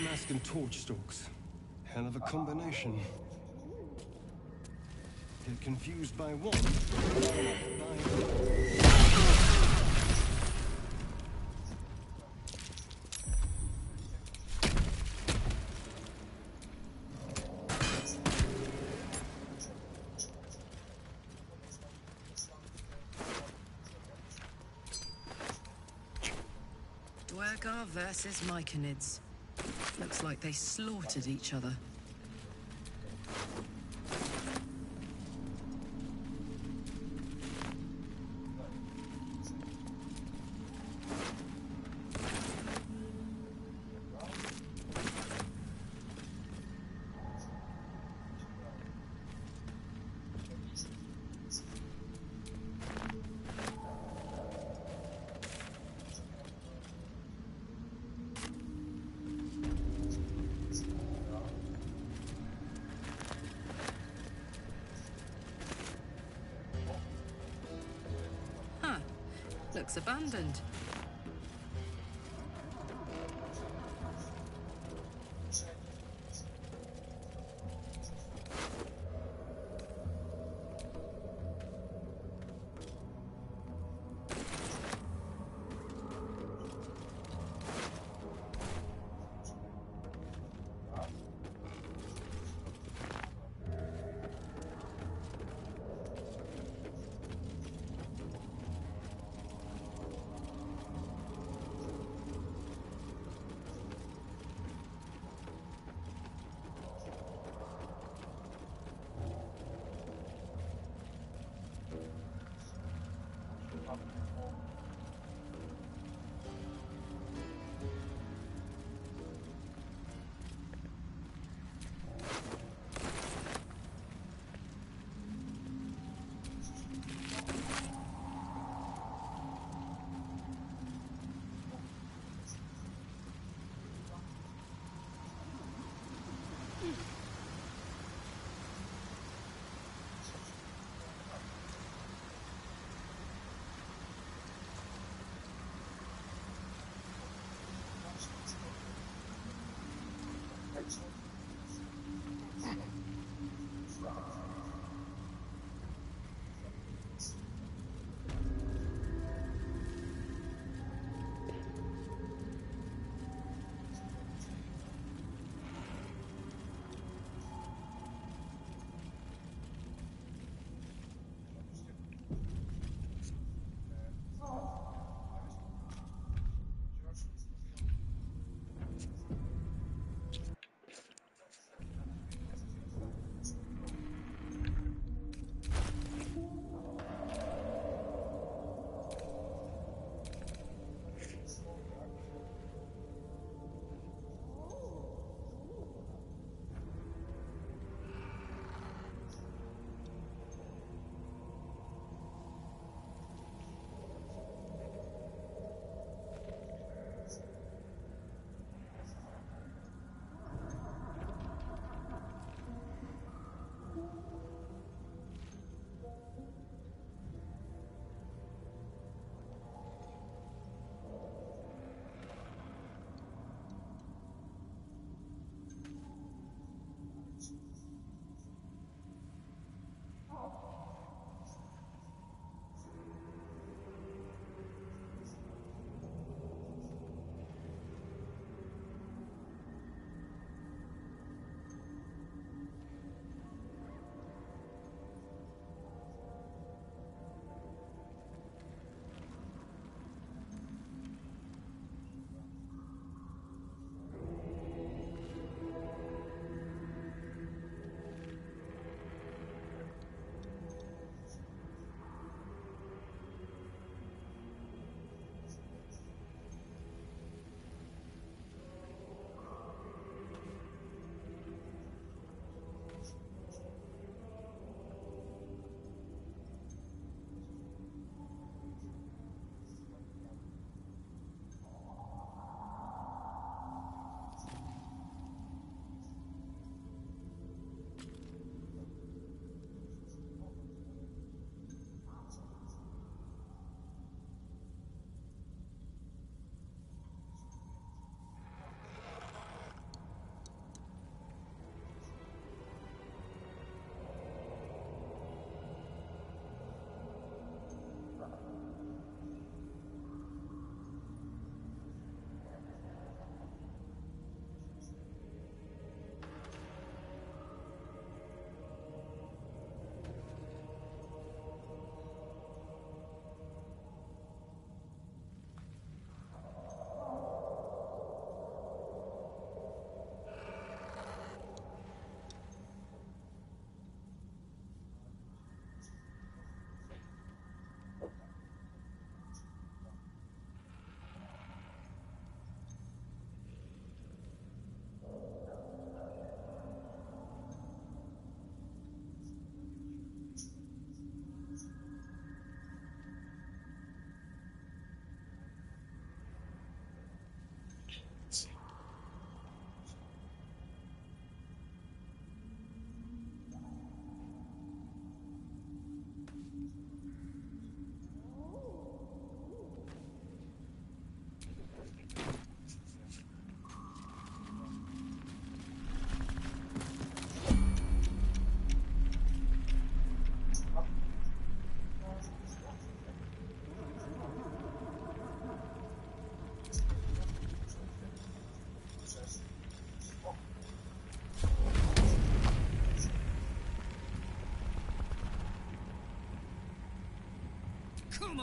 Mask and torch stalks. Hell of a combination. Get confused by one. Dwergar versus Myconids. Looks like they slaughtered each other. looks abandoned.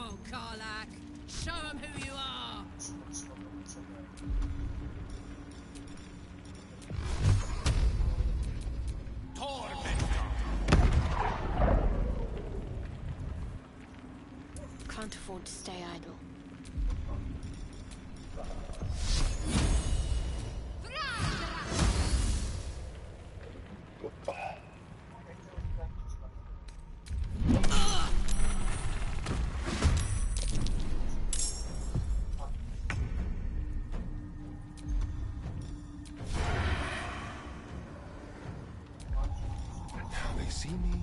on, Karlach. Show them who you are. Can't afford to stay idle. Now they see me.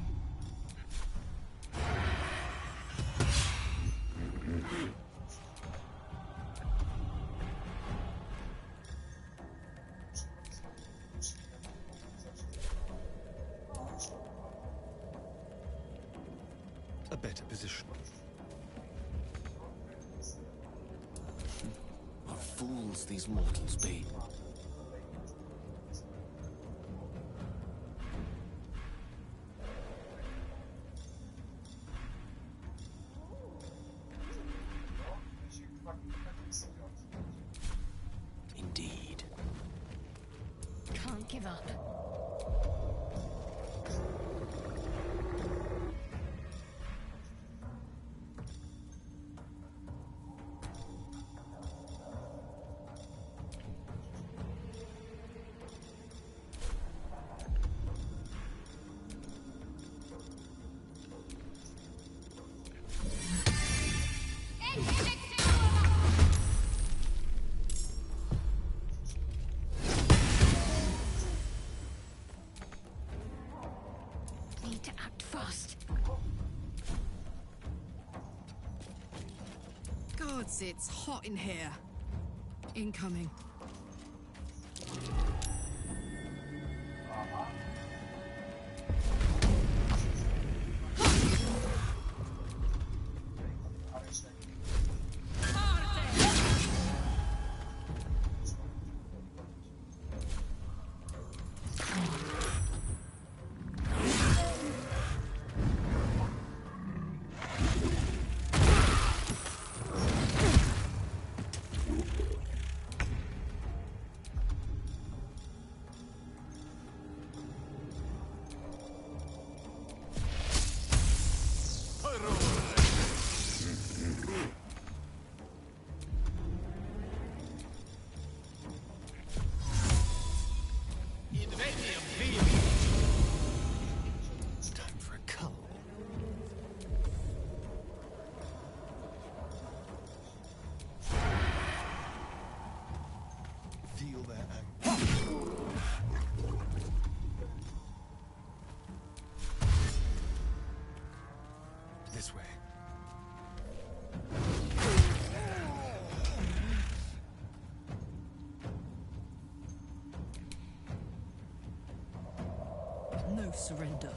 A better position. What fools these mortals be. Indeed. Can't give up. Need to act fast. Gods, it's hot in here. Incoming. It's time for a cull. Feel their anger. This way. No surrender.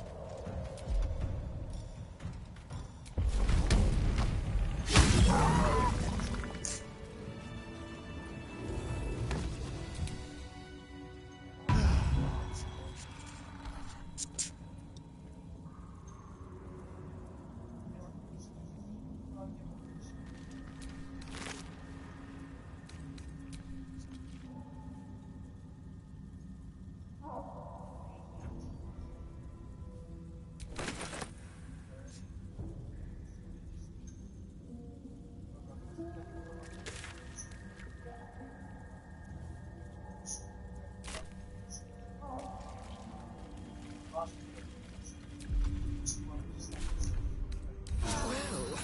Well,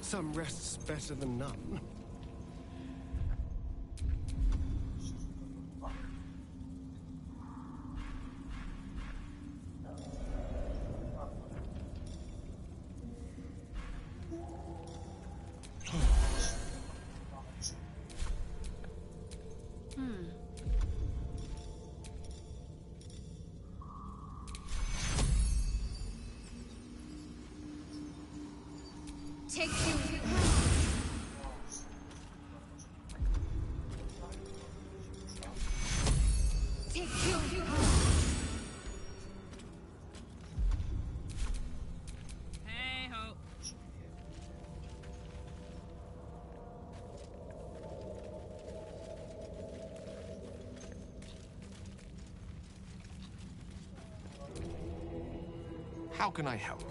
some rest's better than none. Take you. Take you. Hey ho. How can I help?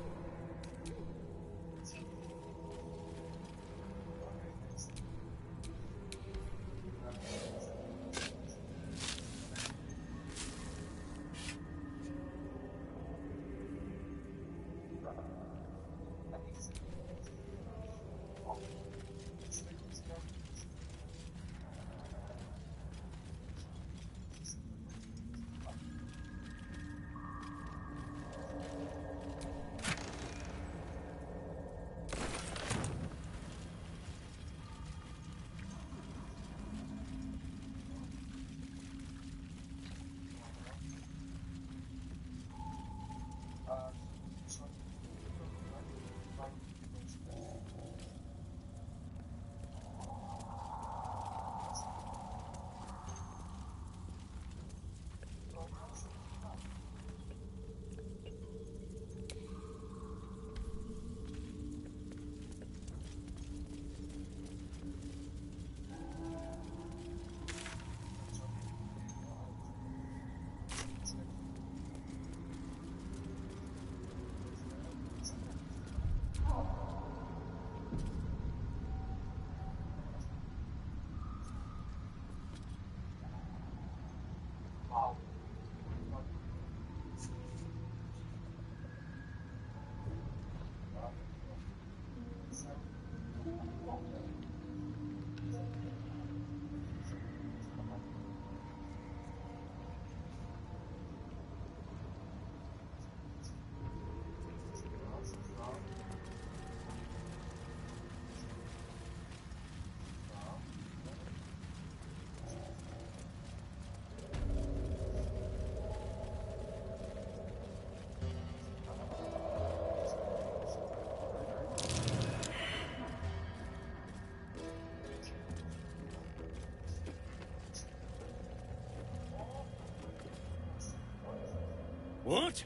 What?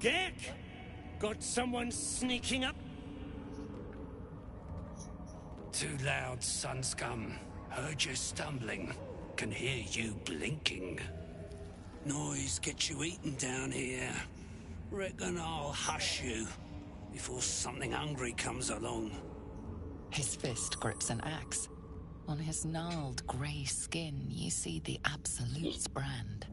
Gek? Got someone sneaking up? Too loud, sun scum. Heard you stumbling. Can hear you blinking. Noise gets you eaten down here. Reckon I'll hush you before something hungry comes along. His fist grips an axe. On his gnarled grey skin, you see the Absolute's brand.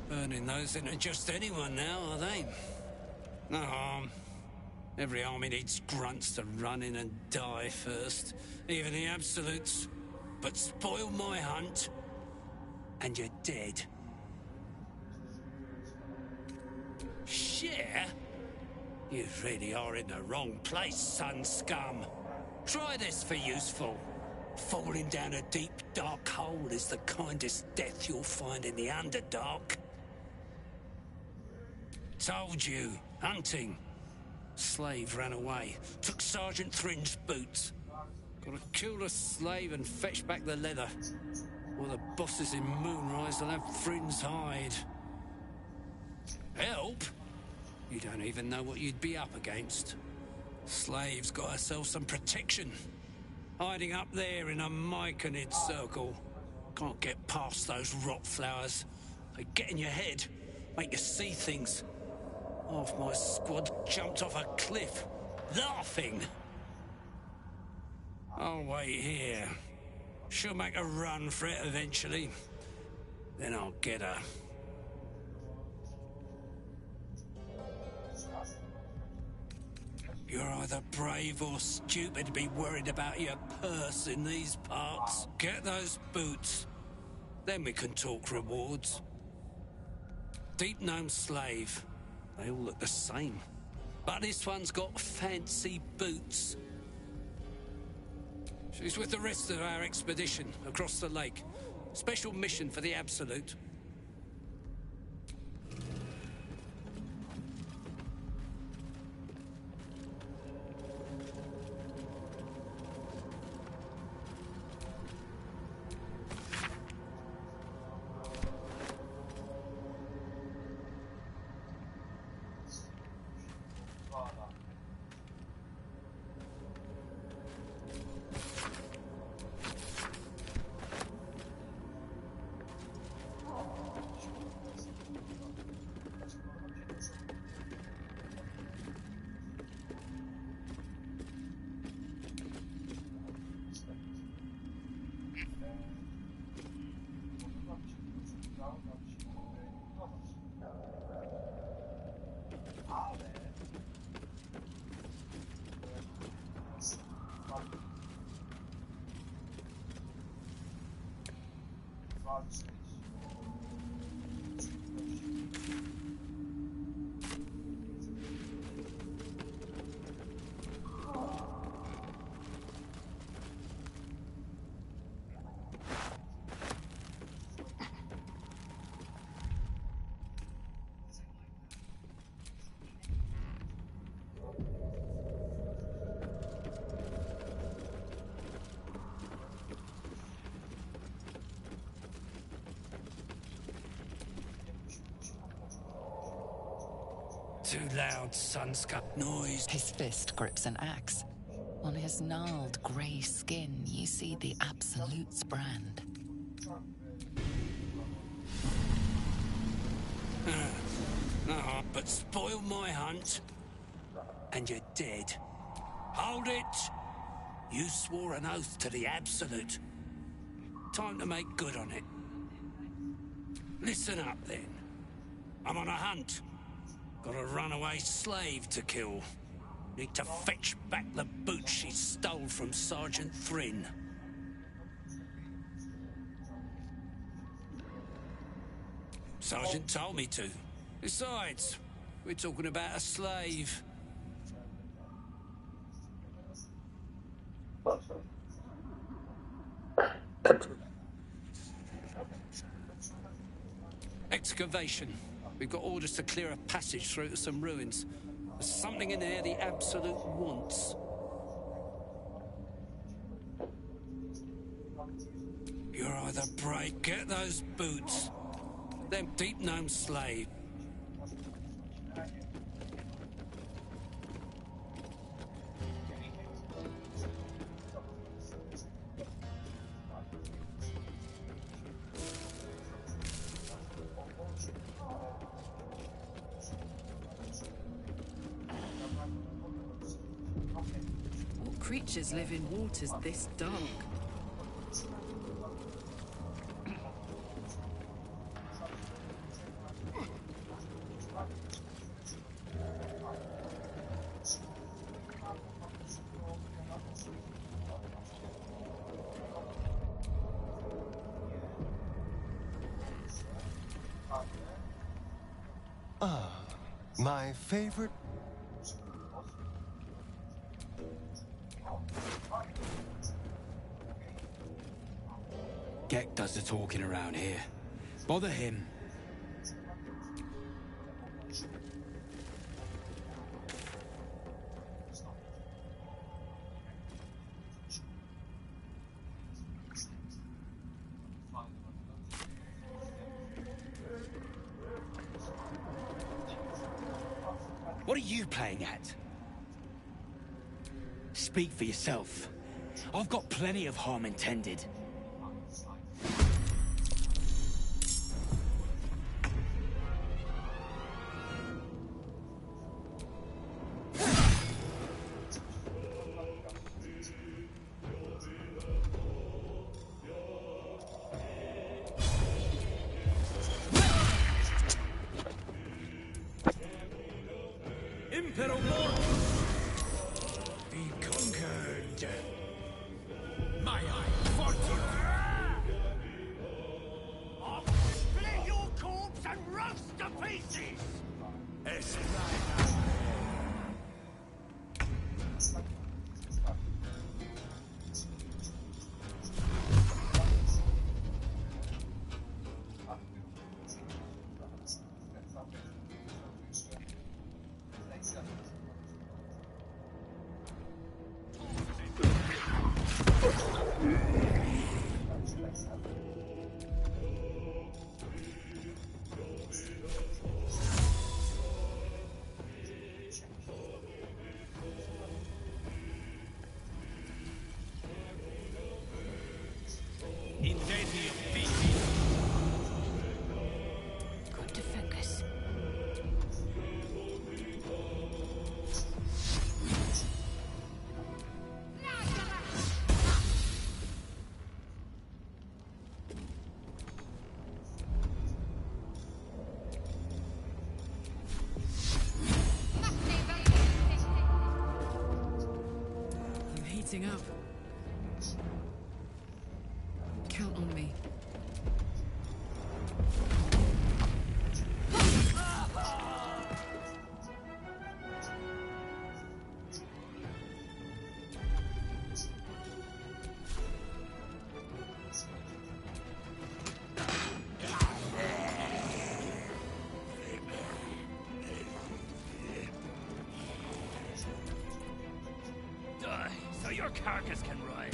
Burning those into just anyone now, are they? No harm. Every army needs grunts to run in and die first. Even the Absolutes. But spoil my hunt, and you're dead. Share? You really are in the wrong place, sun scum. Try this for useful. Falling down a deep, dark hole is the kindest death you'll find in the Underdark. Told you, hunting. Slave ran away, took Sergeant Thrin's boots. Gotta kill the slave and fetch back the leather. Or the bosses in Moonrise will have Thrin's hide. Help? You don't even know what you'd be up against. Slave's got herself some protection. Hiding up there in a myconid circle. Can't get past those rot flowers. They get in your head, make you see things. Half my squad jumped off a cliff, laughing. I'll wait here. She'll make a run for it eventually. Then I'll get her. You're either brave or stupid to be worried about your purse in these parts. Get those boots. Then we can talk rewards. Deep Gnome slave. They all look the same. But this one's got fancy boots. She's with the rest of our expedition across the lake. Special mission for the Absolute. too loud, sunscup noise. His fist grips an axe. On his gnarled grey skin, you see the Absolute's brand. No, but spoil my hunt, and you're dead. Hold it! You swore an oath to the Absolute. Time to make good on it. Listen up, then. I'm on a hunt. Got a runaway slave to kill. Need to fetch back the boots she stole from Sergeant Thrin. Sergeant told me to. Besides, we're talking about a slave. Excavation. We've got orders to clear a passage through to some ruins. There's something in there the Absolute wants. You're either brave. Get those boots. Them deep gnome slave. What creatures live in waters this dark? My favorite... Gek does the talking around here. Bother him. What are you playing at? Speak for yourself. I've got plenty of harm intended. Good to focus. I'm heating up. Count on me. So your carcass can rise.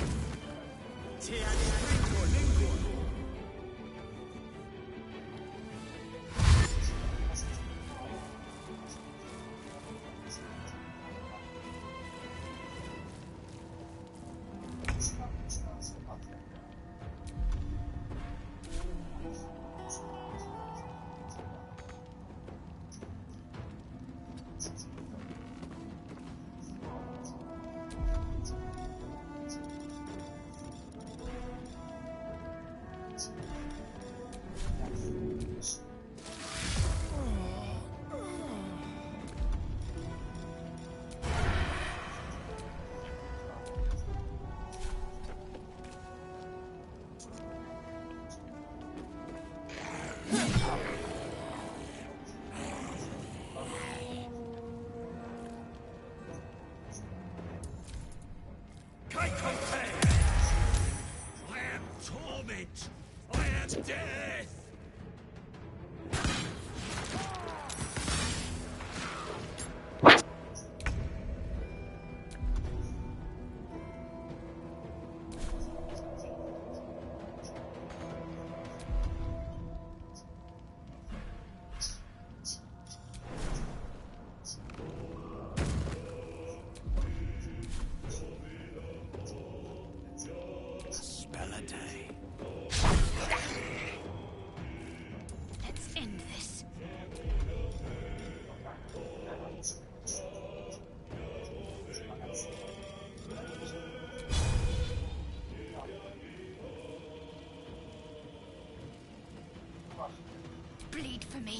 bleed for me.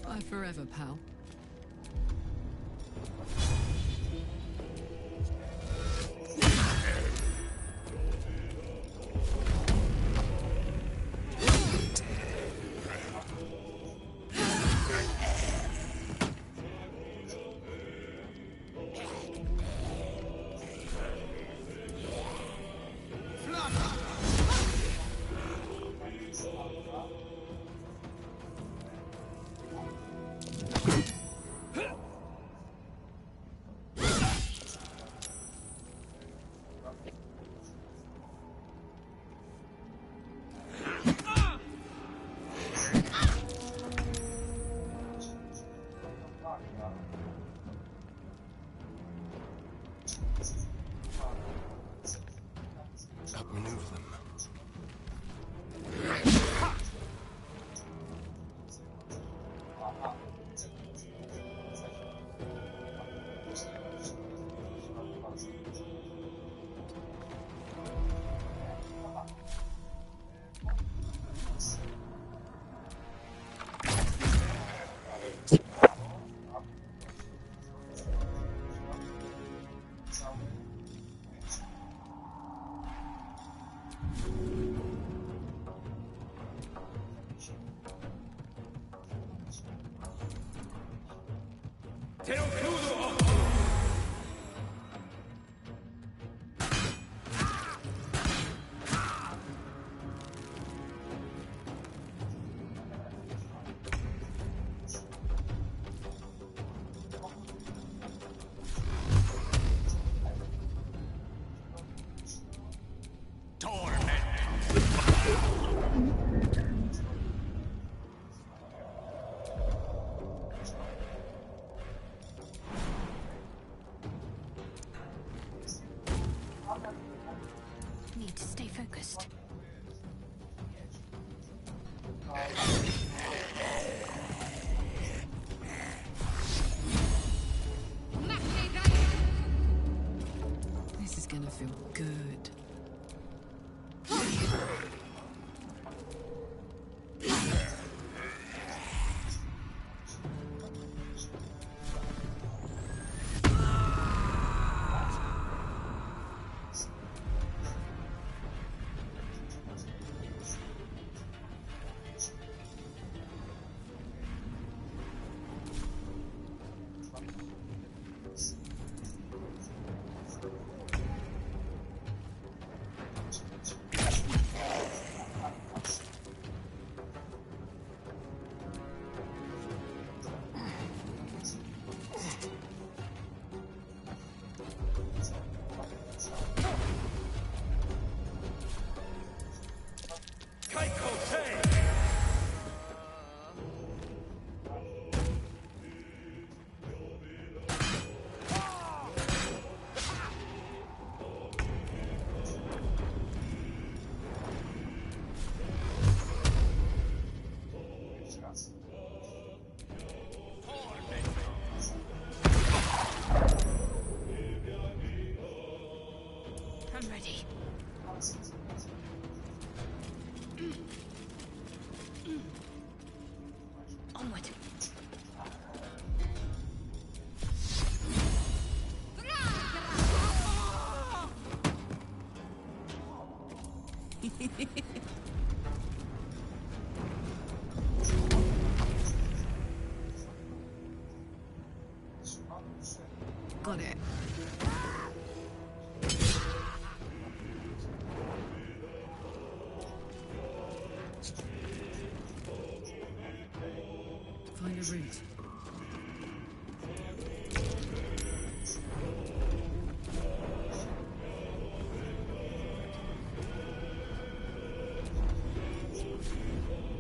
Bye forever, pal. Outmaneuver them. Need to stay focused. This is gonna feel good. I'm ready. Onward. Got it. Find a route.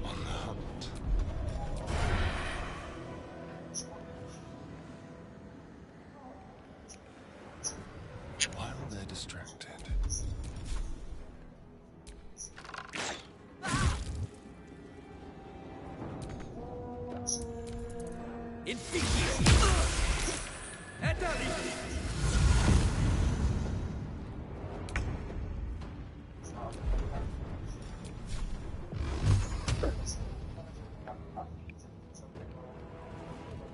On the hunt. While they're distracted,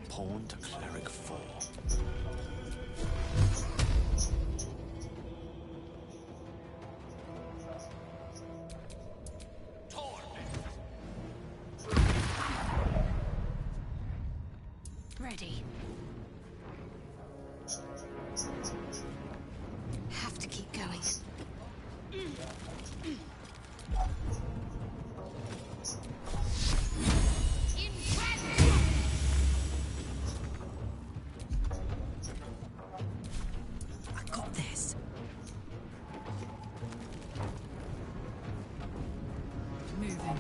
Pawn to cleric 4. Ready. Have to keep going. I got this. Moving.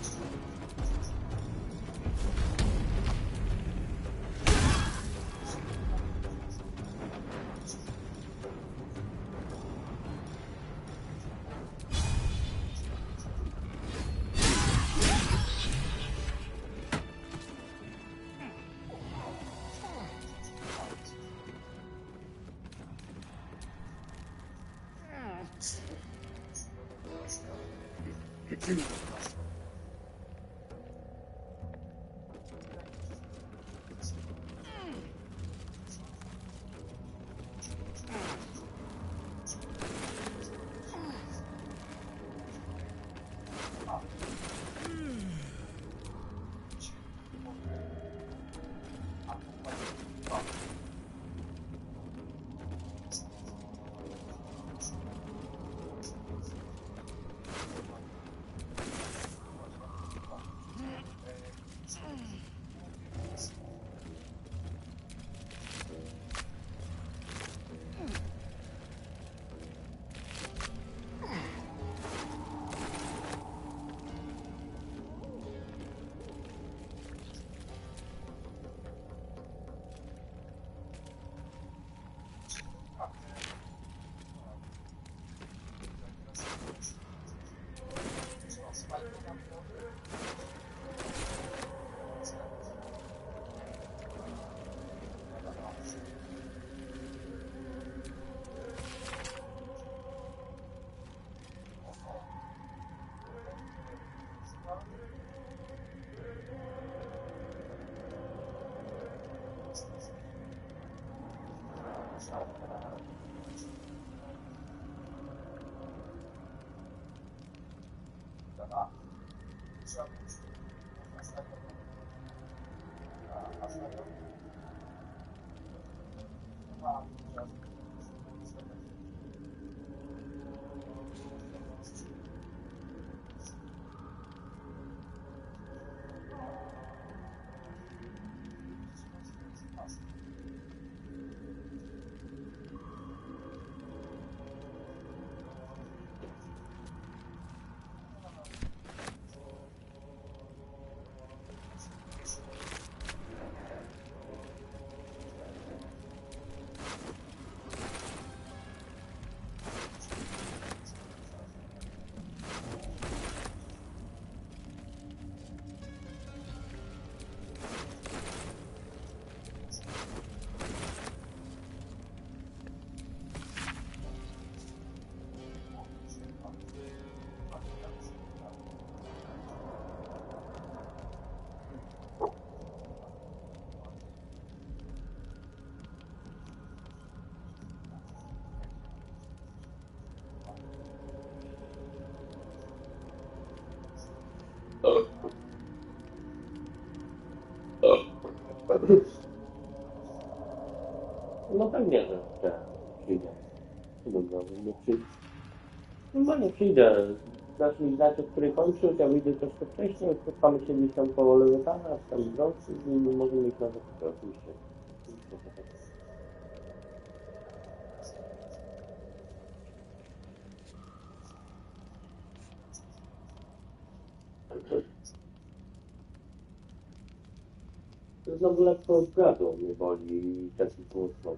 No pewnie, że przyjdę. Trudno, nie przyjdę. Chyba nie przyjdę. Znasz mi znać, o której kończysz, ja wyjdę troszkę wcześniej, spotkamy się gdzieś tam koło Lewiatana, tam w nocy i możemy iść na zakupy, oczywiście. Znowu lekko gardło mnie boli i taki głos mam.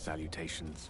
salutations.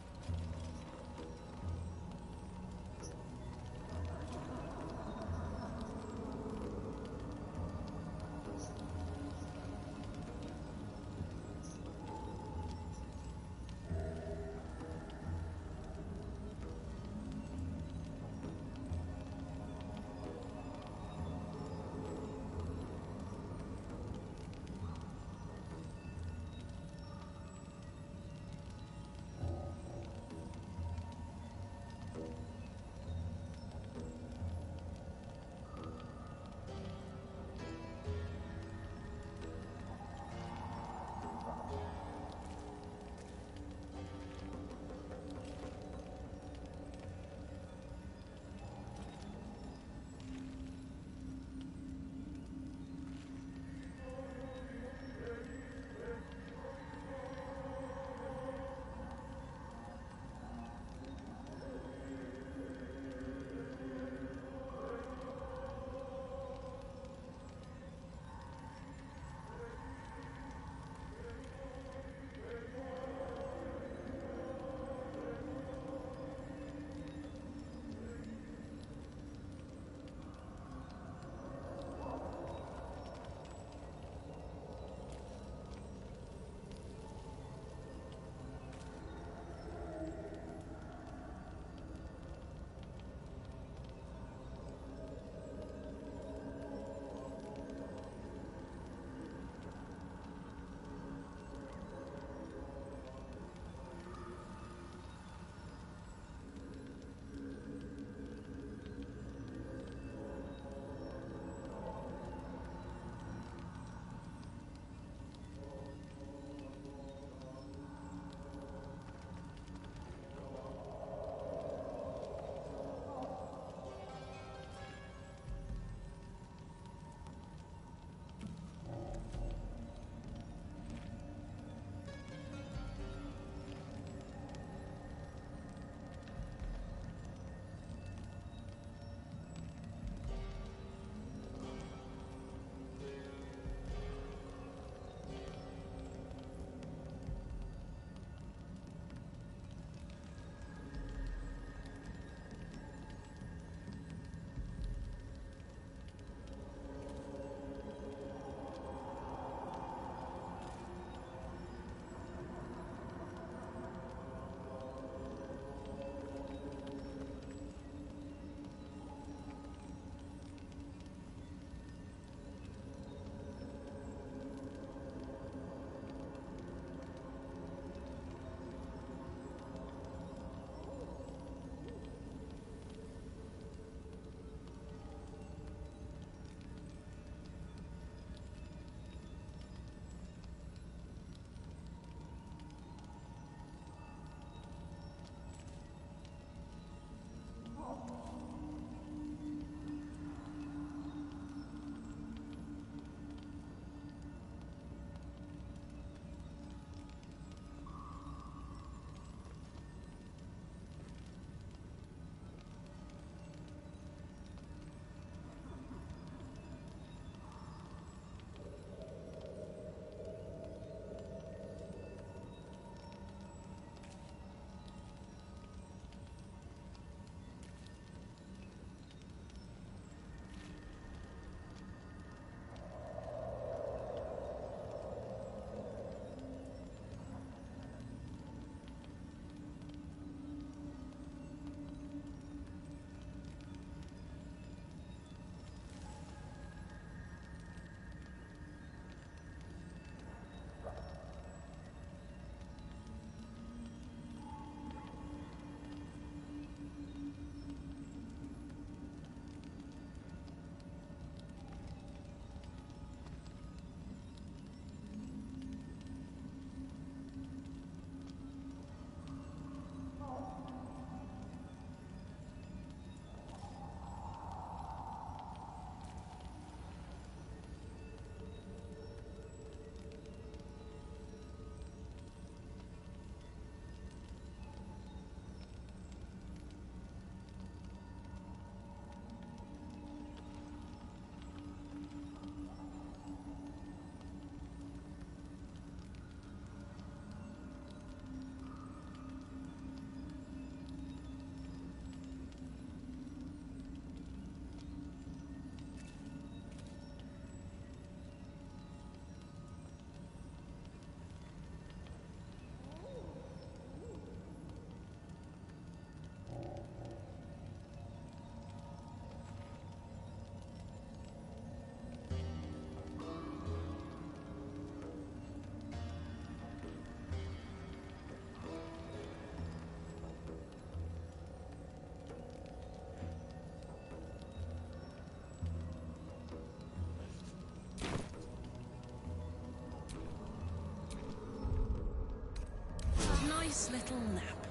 nice little nap.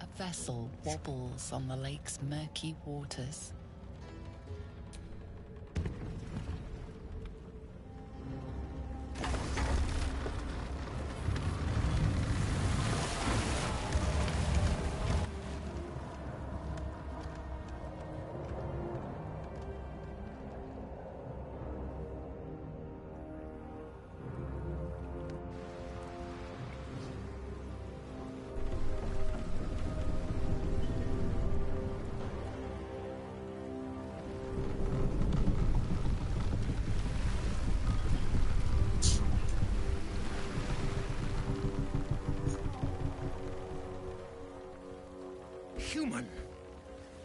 A vessel wobbles on the lake's murky waters. Human,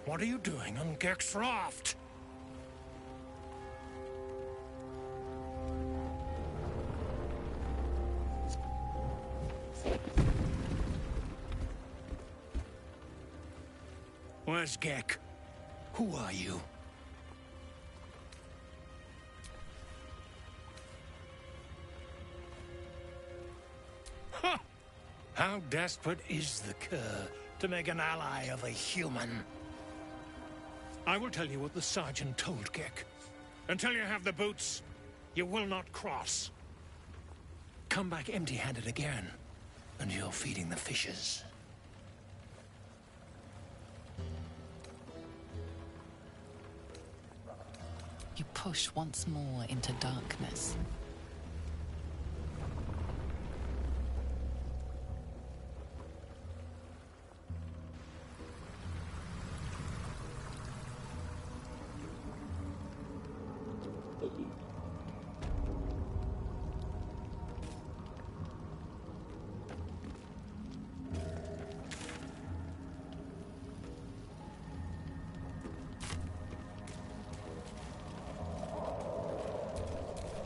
what are you doing on Gek's raft? Where's Gek? Who are you? Huh! How desperate is the cur to make an ally of a human? I will tell you what the sergeant told Gek. Until you have the boots, you will not cross. Come back empty-handed again, and you're feeding the fishes. You push once more into darkness.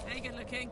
Hey, good looking.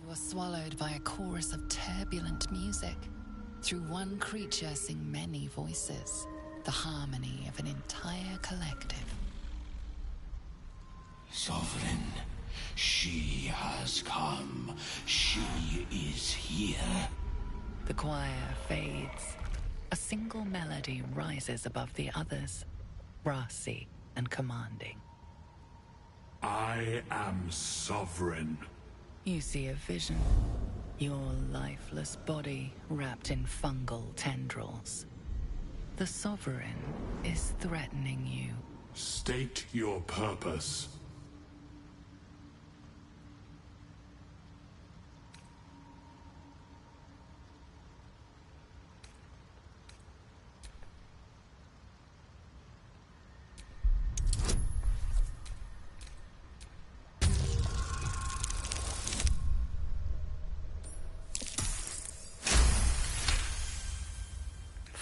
You are swallowed by a chorus of turbulent music. Through one creature sing many voices, the harmony of an entire collective. Sovereign, she has come. She is here. The choir fades. A single melody rises above the others, brassy and commanding. I am sovereign. You see a vision. Your lifeless body wrapped in fungal tendrils. The Sovereign is threatening you. State your purpose.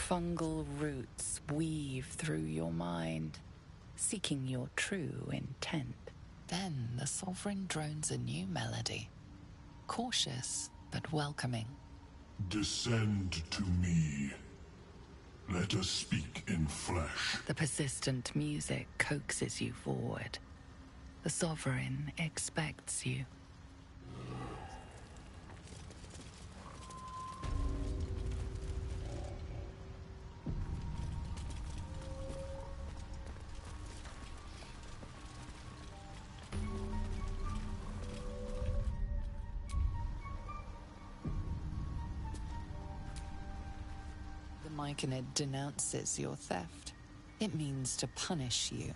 Fungal roots weave through your mind, seeking your true intent. Then the Sovereign drones a new melody, cautious but welcoming. Descend to me. Let us speak in flesh. The persistent music coaxes you forward. The Sovereign expects you. The Myconid denounces your theft. It means to punish you.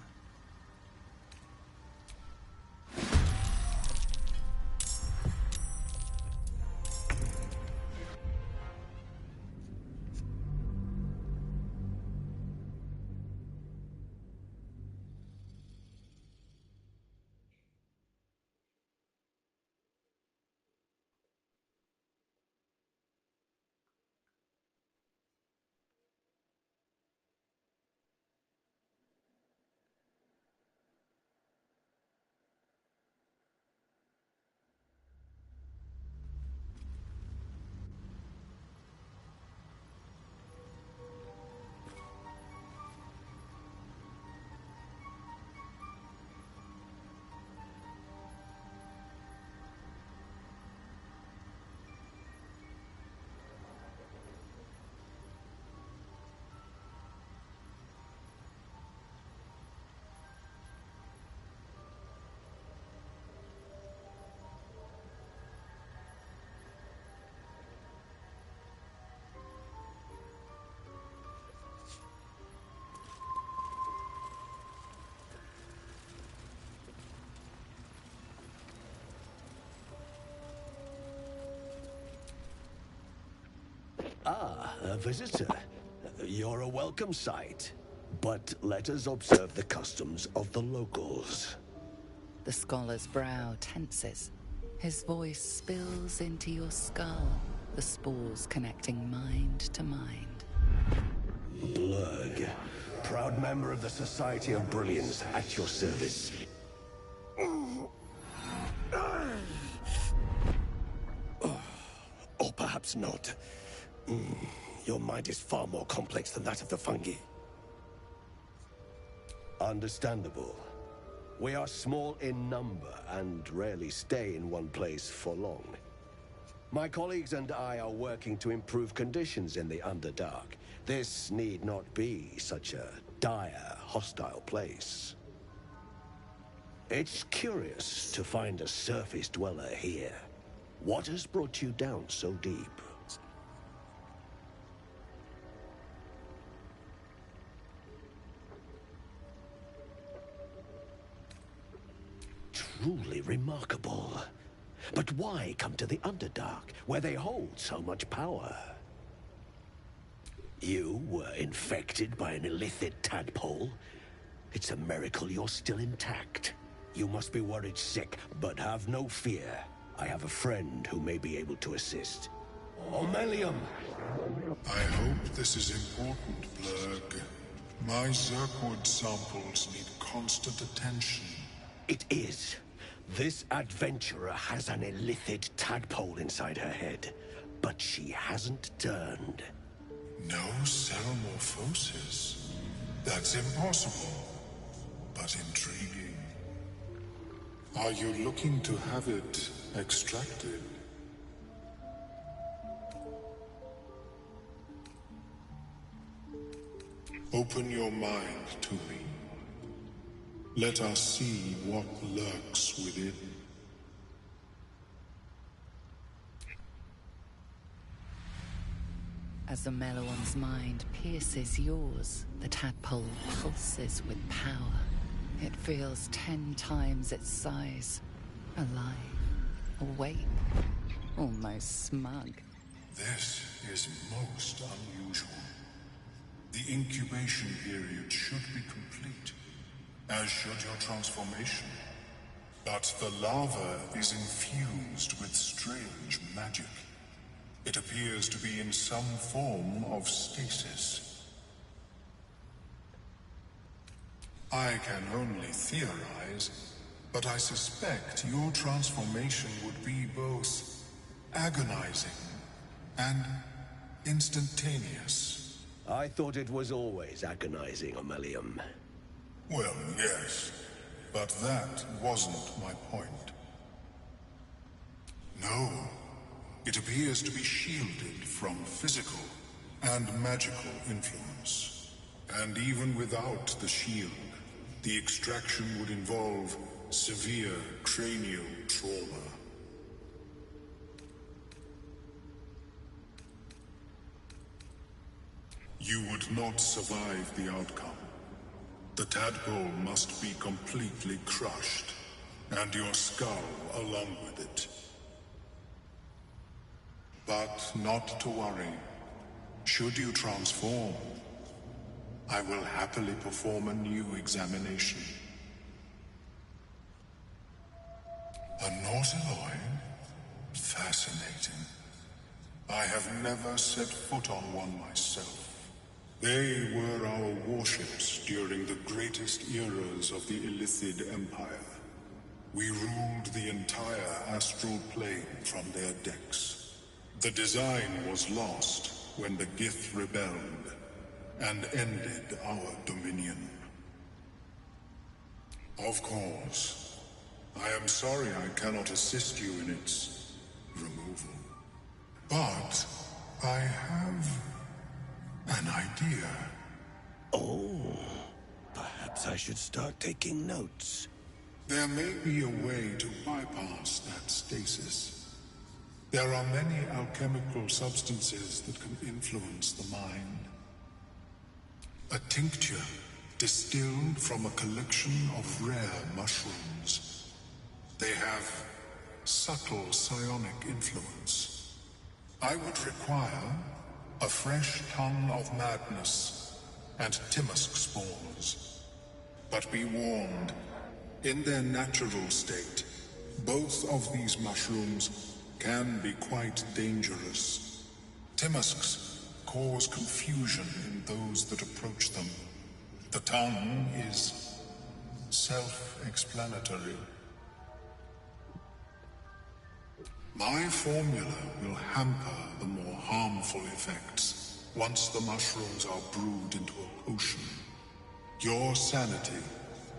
Ah, a visitor. You're a welcome sight. But let us observe the customs of the locals. The scholar's brow tenses. His voice spills into your skull, the spores connecting mind to mind. Blurg, proud member of the Society of Brilliance, at your service. Or perhaps not. Your mind is far more complex than that of the fungi. Understandable. We are small in number and rarely stay in one place for long. My colleagues and I are working to improve conditions in the Underdark. This need not be such a dire, hostile place. It's curious to find a surface dweller here. What has brought you down so deep? Truly remarkable. But why come to the Underdark, where they hold so much power? You were infected by an illithid tadpole? It's a miracle you're still intact. You must be worried sick, but have no fear. I have a friend who may be able to assist. Omelium! I hope this is important, Blurg. My Zirkwood samples need constant attention. It is. This adventurer has an illithid tadpole inside her head, but she hasn't turned. No cell morphosis? That's impossible, but intriguing. Are you looking to have it extracted? Open your mind to me. Let us see what lurks within. As the Meloan's mind pierces yours, the tadpole pulses with power. It feels 10 times its size. Alive, awake, almost smug. This is most unusual. The incubation period should be complete, as should your transformation. But the larva is infused with strange magic. It appears to be in some form of stasis. I can only theorize, but I suspect your transformation would be both agonizing and instantaneous. I thought it was always agonizing, Aurelium. Well, yes, but that wasn't my point. No, it appears to be shielded from physical and magical influence. And even without the shield, the extraction would involve severe cranial trauma. You would not survive the outcome. The tadpole must be completely crushed, and your skull along with it. But not to worry. Should you transform, I will happily perform a new examination. A Nautiloid? Fascinating. I have never set foot on one myself. They were our warships during the greatest eras of the Illithid Empire. We ruled the entire astral plane from their decks. The design was lost when the Gith rebelled and ended our dominion. Of course, I am sorry I cannot assist you in its removal. But I have an idea. Oh, perhaps I should start taking notes. There may be a way to bypass that stasis. There are many alchemical substances that can influence the mind. A tincture distilled from a collection of rare mushrooms. They have subtle psionic influence. I would require a fresh tongue of madness and Timusk spores. But be warned, in their natural state, both of these mushrooms can be quite dangerous. Timusks cause confusion in those that approach them. The tongue is self-explanatory. My formula will hamper the more harmful effects once the mushrooms are brewed into a potion. Your sanity,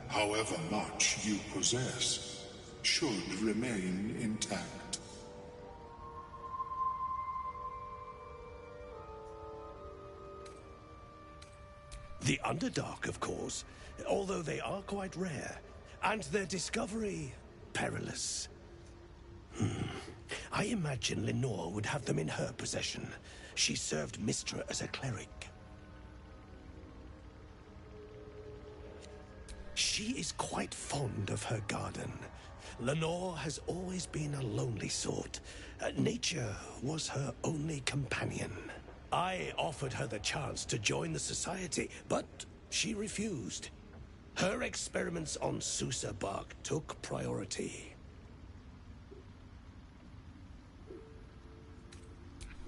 however much you possess, should remain intact. The Underdark, of course, although they are quite rare, and their discovery perilous. I imagine Lenore would have them in her possession. She served Mistra as a cleric. She is quite fond of her garden. Lenore has always been a lonely sort. Nature was her only companion. I offered her the chance to join the society, but she refused. Her experiments on Susa bark took priority.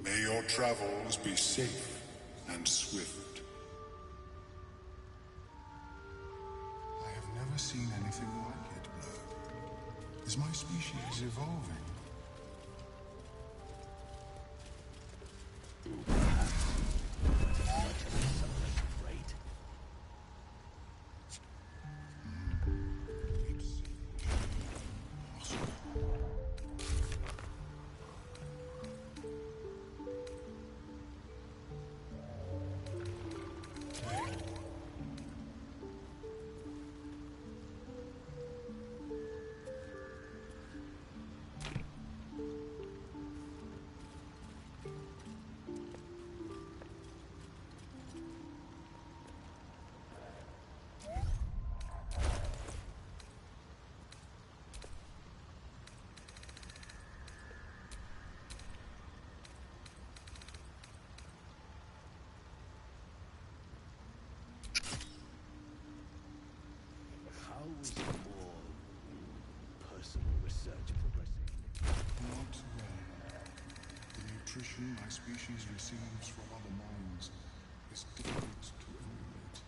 May your travels be safe and swift. I have never seen anything like it, Blur. Is my species evolving? How is more personal research progressing? Not well. The nutrition my species receives from other minds is difficult to emulate.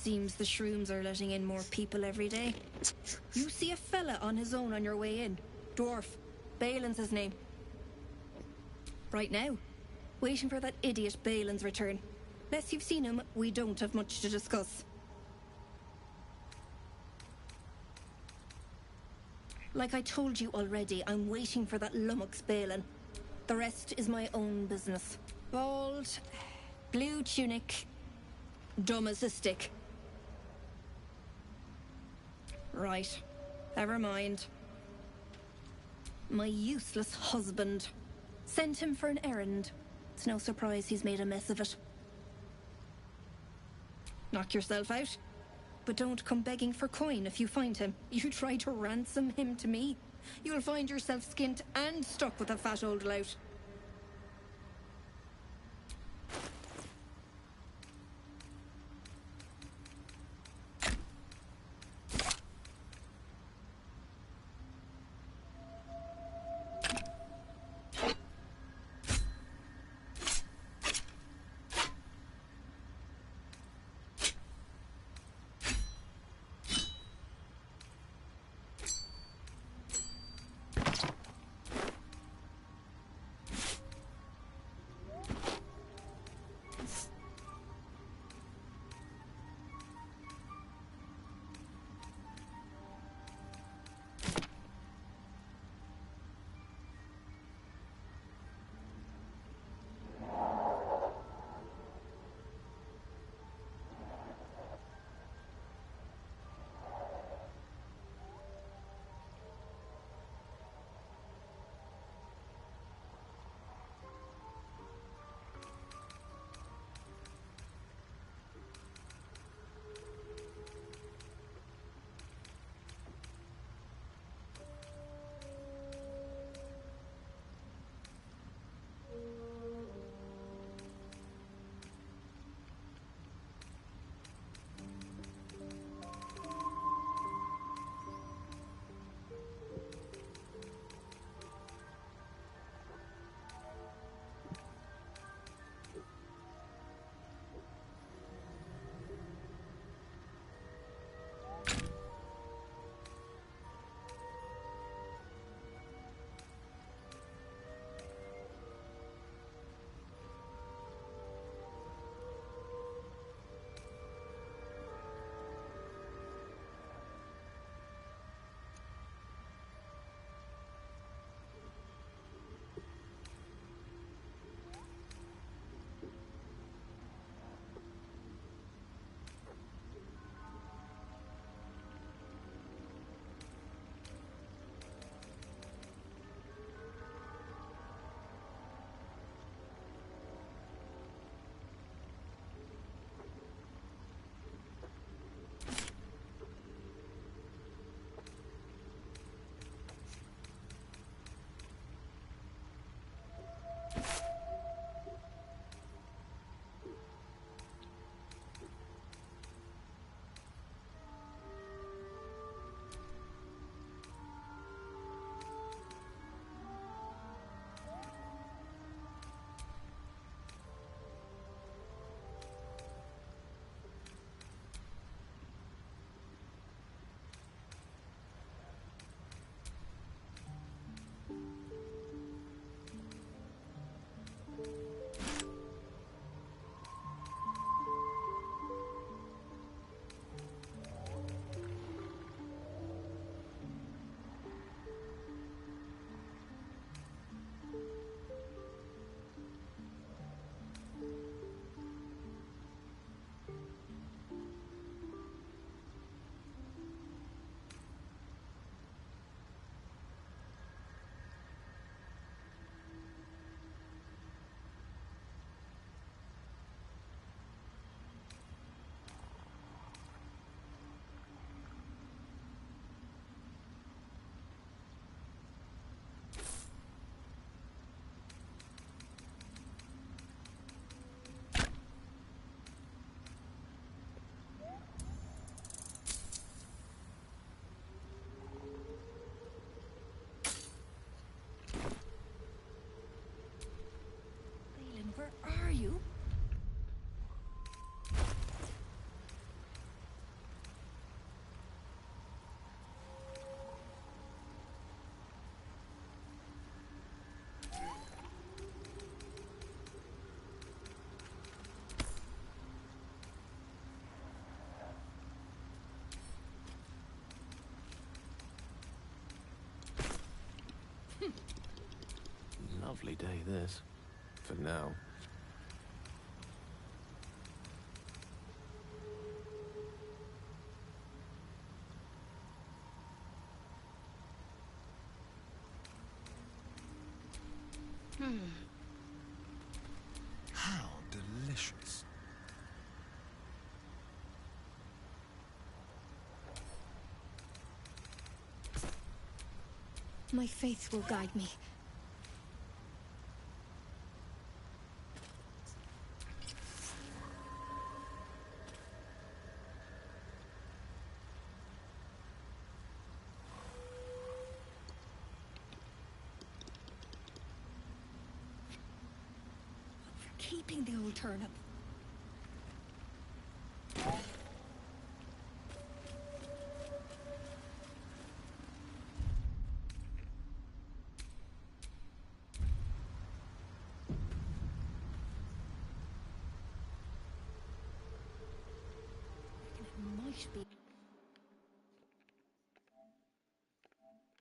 Seems the shrooms are letting in more people every day. You see a fella on his own on your way in. Dwarf. Balin's his name. Right now. Waiting for that idiot Balin's return. Unless you've seen him, we don't have much to discuss. Like I told you already, I'm waiting for that lummox Balin. The rest is my own business. Bald, blue tunic, dumb as a stick. Right. Never mind. My useless husband. Sent him for an errand. It's no surprise he's made a mess of it. Knock yourself out. But don't come begging for coin if you find him. You try to ransom him to me, you'll find yourself skint and stuck with a fat old lout. Where are you? day, this. For now. How delicious. My faith will guide me. Keeping the old turnip. It might be.